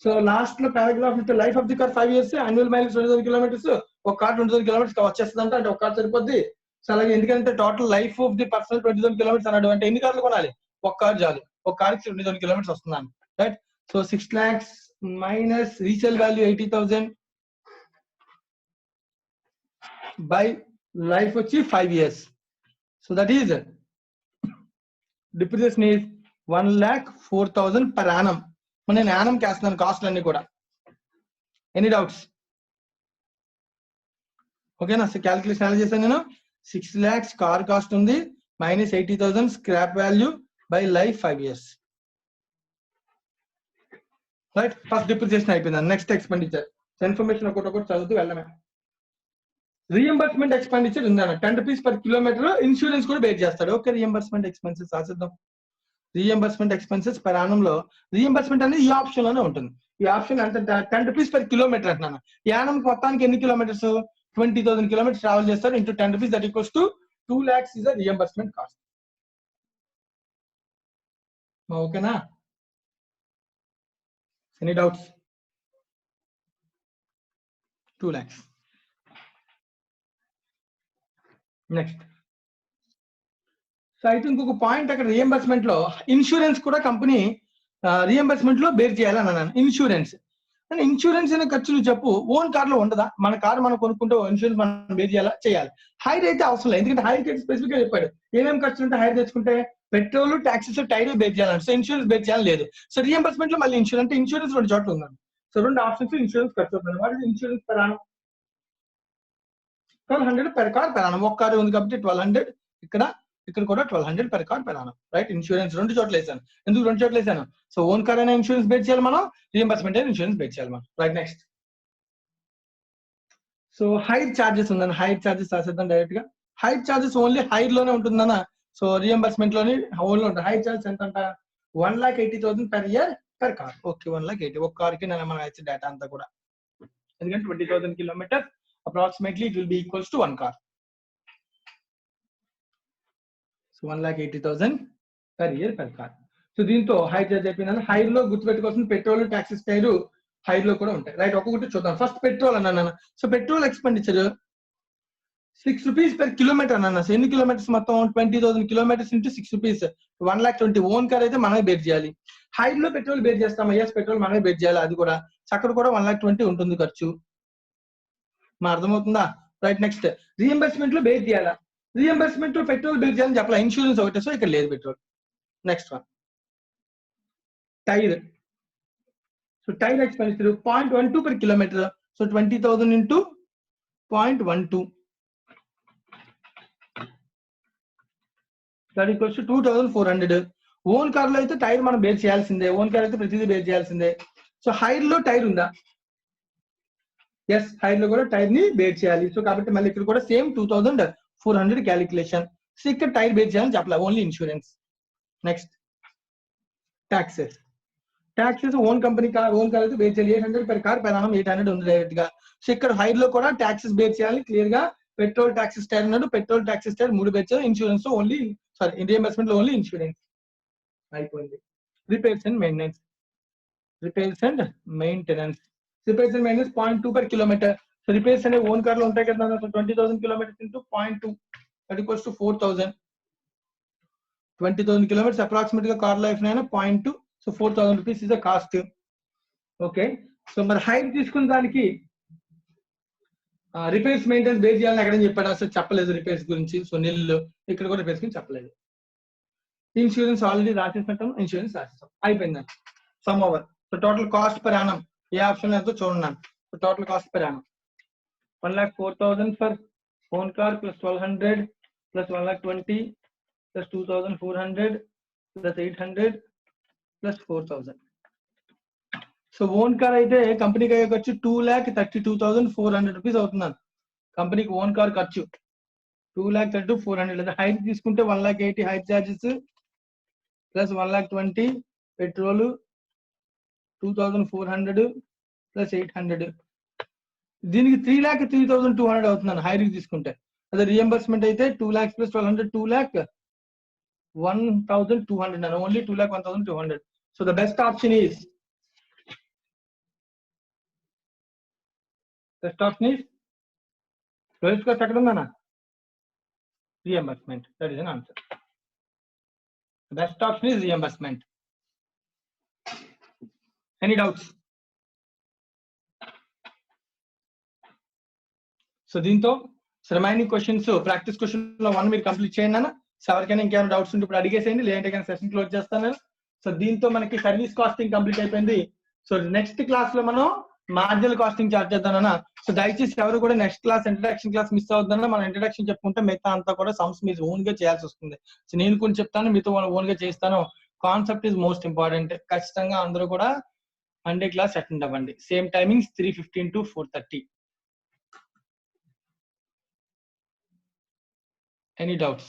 So last లో పారాగ్రాఫ్ లో life of the car 5 years, annual mileage 20,000 kilometers. ఒక కార్ 20,000 kilometers వచ్చేస్తుందంట. అంటే ఒక car సరిపోద్ది. So అలాగే ఎందుకంటే total life of the person 20,000 kilometers అన్నాడు. అంటే ఎన్ని కార్లు కొనాలి? ఒక కార్ చాలు. ఒక కార్ కి 20,000 kilometers వస్తున్నాను. Right? So 6 lakhs minus resale value 80,000 by life వచ్చి 5 years. So that is depreciation is 1,04,000 per annum. నేను యానం కేస్తున్నాను కాస్ట్ అన్ని కూడా. Any doubts? ఓకేనా? సో క్యాలిక్యులేషన్ ఎలా చేశాను నేను? 6 lakhs కార్ కాస్ట్ ఉంది minus 80,000 scrap value by life 5 years. Right, first depreciation అయిపోయింది. నెక్స్ట్ ఎక్స్పెండిచర్ ఇన్ఫర్మేషన్ ఒకటి చదువుతూ వెళ్ళమే. రీఎంబర్స్మెంట్ ఎక్స్పెండిచర్ ఉందన్న 10 rupees per kilometer. ఇన్సూరెన్స్ కూడా బేర్ చేస్తాడు. ఓకే, రీఎంబర్స్మెంట్ ఎక్స్పెన్సెస్ రాసిద్దాం. రీఎంబర్స్మెంట్ ఎక్స్పెన్సెస్ per annum లో రీఎంబర్స్మెంట్ అనేది ఈ ఆప్షన్ లోనే ఉంటుంది. ఈ ఆప్షన్ అంటే 10 rupees per kilometer అంటున్నాను. యానం మొత్తానికి ఎన్ని కిలోమీటర్స్? 20,000 kilometers ట్రావెల్ చేస్తారు. Into 10 rupees, that equals to 2 lakhs is the reimbursement cost. ఓకేనా? Any doubts? 2 lakhs. Next, so అయితే ఇంకొక పాయింట్ అక్కడ రీఎంబర్స్మెంట్ లో ఇన్సూరెన్స్ కూడా కంపెనీ రీఎంబర్స్మెంట్ లో బేర్ చేయాలని అన్నాను. ఇన్సూరెన్స్ అనే ఖర్చులు చెప్పు ఓన్ కార్ లో ఉండదా? మన కార్ మనం కొనుక్కుంటే ఇన్సూరెన్స్ మనం బేర్ చేయాలా? చేయాలి. హైర్ అయితే అవసరం లేదు, ఎందుకంటే హైర్ అయితే స్పెసిఫిక్ గా చెప్పాడు ఏమేమి ఖర్చులు ఉంటే హైర్ తెచ్చుకుంటే పెట్రోల్, టాక్సెస్, టైర్ బేర్ చేయాలంటే. సో ఇన్సూరెన్స్ బేర్ చేయాలి లేదు. సో రీఎంబర్స్మెంట్ లో మళ్ళీ ఇన్సూరెన్స్ అంటే ఇన్సూరెన్స్ 2 చోట్ల ఉందండి. సో 2 ఆప్షన్స్ ఇన్సూరెన్స్ ఖర్చు అవుతుంది. What is insurance per annum? 1,200 per car per annum. ఒక కారు ఉంది కాబట్టి 1,200. ఇక్కడ కూడా 1,200 per car per annum. Right, insurance 2 చోట్ల వేసాను. ఎందుకు 2 చోట్ల వేసాను? సో ఓన్ కార్ అయినా ఇన్సూరెన్స్ బేర్ చేయాలి మనం, రీఎంబర్స్మెంట్ అయినా ఇన్సూరెన్స్ బేర్ చేయాలి మనం. Right, next. So hire charges ఉందని హైర్ చార్జెస్ రాసేద్దాం డైరెక్ట్ గా. హైర్ చార్జెస్ ఓన్లీ హైర్ లోనే ఉంటుందన్న. సో రీఎంబర్స్మెంట్ లోని ఓన్లీ ఉంటుంది. హైర్ చార్జెస్ ఎంత అంట? 1,80,000 per year per car. Okay, 1,80,000 ఒక కార్ కి నేను మనం ఇచ్చే డేటా అంతా కూడా. ఎందుకంటే 20,000 kilometers approximately it will be equals to 1 car. So 1,80,000 per year per car. So దీంతో హైర్ చార్జ్ అయిపోయిందని. హైర్ లో గుర్తుపెట్టుకోవాల్సిన పెట్రోల్, టాక్సెస్, టైర్ హైర్ లో కూడా ఉంటాయి. రైట్, ఒక్కొక్కటి చూద్దాం. ఫస్ట్ పెట్రోల్ అన్నాను. So petrol expenditure 6 rupees per kilometer అన్నాను. సో ఎన్ని కిలోమీటర్స్ మొత్తం? 20,000 kilometers into 6 rupees, 1,20,000. Own car అయితే మనమే బేర్ చేయాలి. హైర్ లో పెట్రోల్ బేర్ చేస్తాం. ఎస్, పెట్రోల్ మనమే బేర్ చేయాలి. అది కూడా అక్కడ కూడా 1,20,000 ఉంటుంది ఖర్చు. మా అర్థమవుతుందా? Right, next. రీఎంబర్స్మెంట్ లో బేర్ చేయాలా? రీఎంబర్స్మెంట్ లో పెట్రోల్ బేర్ చేయాలని చెప్పాలి. ఇన్సూరెన్స్ ఒకటే, సో ఇక్కడ లేదు petrol. Next one, tyre. So tyre expenditure 0.12 per kilometer. So 20,000 into 0.12, that equals to 2,400. Own car లో అయితే టైర్ మనం బేర్ చేయాల్సిందే. ఓన్ కార్ అయితే ప్రతిదీ బేర్ చేయాల్సిందే. సో హైర్ లో టైర్ ఉందా? ఎస్, హైర్ లో కూడా టైర్ ని బేర్ చేయాలి. సో కాబట్టి మళ్ళీ ఇక్కడ కూడా సేమ్ 2,400 క్యాలిక్యులేషన్. సో ఇక్కడ టైర్ బేర్ చేయాలని చెప్పాలి, only insurance. Next, taxes. Taxes own company own car అయితే బేర్ చేయాలి. 800 per car per annum, 800 ఉంది డైరెక్ట్ గా. సో ఇక్కడ హైర్ లో కూడా టాక్సెస్ బేర్ చేయాలి క్లియర్ గా. పెట్రోల్, టాక్సెస్, టైర్ అన్నాడు. పెట్రోల్, టాక్సెస్, టైర్ 3 బేర్ చేయాలి. ఇన్సూరెన్స్ ఓన్లీ, సారీ రీఎంబర్స్మెంట్ లో ఓన్లీ ఇన్సూరెన్స్ అయిపోయింది. Repairs and maintenance. Repairs and maintenance 0.2 per kilometer. So repairs అనే ఓన్ కార్ లో ఉంటాయి కదా. So 20,000 kilometers into 0.2, that equals to 4,000. 20,000 kilometers approximate గా car life నైనా 0.2. So 4,000 rupees is the cost. Okay, so మరి hire తీసుకున్న దానికి రిపేర్స్, మెయింటెనెన్స్ బేర్ చేయాలని ఎక్కడ చెప్పాడు? అసలు చెప్పలేదు రిపేర్స్ గురించి. సో నిల్లు, ఇక్కడ కూడా రిపేర్స్ గురించి చెప్పలేదు. ఇన్సూరెన్స్ ఆల్రెడీ రాసేసినట్టు, ఇన్సూరెన్స్ రాసేసాం, అయిపోయిందండి. Some over. So total cost per annum ఏ ఆప్షన్ ఎంతో చూడండి. So total cost per annum 1,04,000 for own car plus 1,200 plus 1,20,000 plus 2,400 plus 800 plus 4,000. So own car అయితే కంపెనీకి అయ్యే ఖర్చు 2,32,400 రూపీస్ అవుతున్నాను. కంపెనీకి ఓన్ కార్ ఖర్చు 2,32,400. లేదా హైర్ తీసుకుంటే 1,80,000 hire charges plus 1,20,000 petrol, 2,400 plus 800. దీనికి 3,03,200 అవుతున్నాను హైర్ తీసుకుంటే. అదే రీఎంబర్స్మెంట్ అయితే 2 lakhs plus 1,200, 2,01,200. Only 2,01,200. So the best option is lowest cost ఎక్కడ ఉందన్నా? Reimbursement. That is an answer. The best option is reimbursement. Any doubts? So దీంతో remaining questions practice question లో 1 మీరు కంప్లీట్ చేయండి అన్న. సో ఎవరికైనా ఇంకేమైనా డౌట్స్ ఉంటే ఇప్పుడు అడిగేసేయండి, లేదంటే కానీ సెషన్ క్లోజ్ చేస్తాను. సో దీంతో మనకి సర్వీస్ కాస్టింగ్ కంప్లీట్ అయిపోయింది. సో నెక్స్ట్ క్లాస్ లో మనం మార్జినల్ కాస్టింగ్ చార్ట్ చేద్దామన్నా. సో దయచేసి ఎవరు కూడా next class introduction class miss అవుతుందన్న. మనం ఇంట్రడక్షన్ చెప్పుకుంటే మిగతా అంతా కూడా సమ్స్ మీరు ఓన్ గా చేయాల్సి వస్తుంది. సో నేను కూడా చెప్తాను, మీతో ఓన్ గా చేస్తాను. Concept is most important. ఖచ్చితంగా అందరూ కూడా మండే క్లాస్ అటెండ్ అవ్వండి. Same timings 3:15 to 4:30. Any doubts?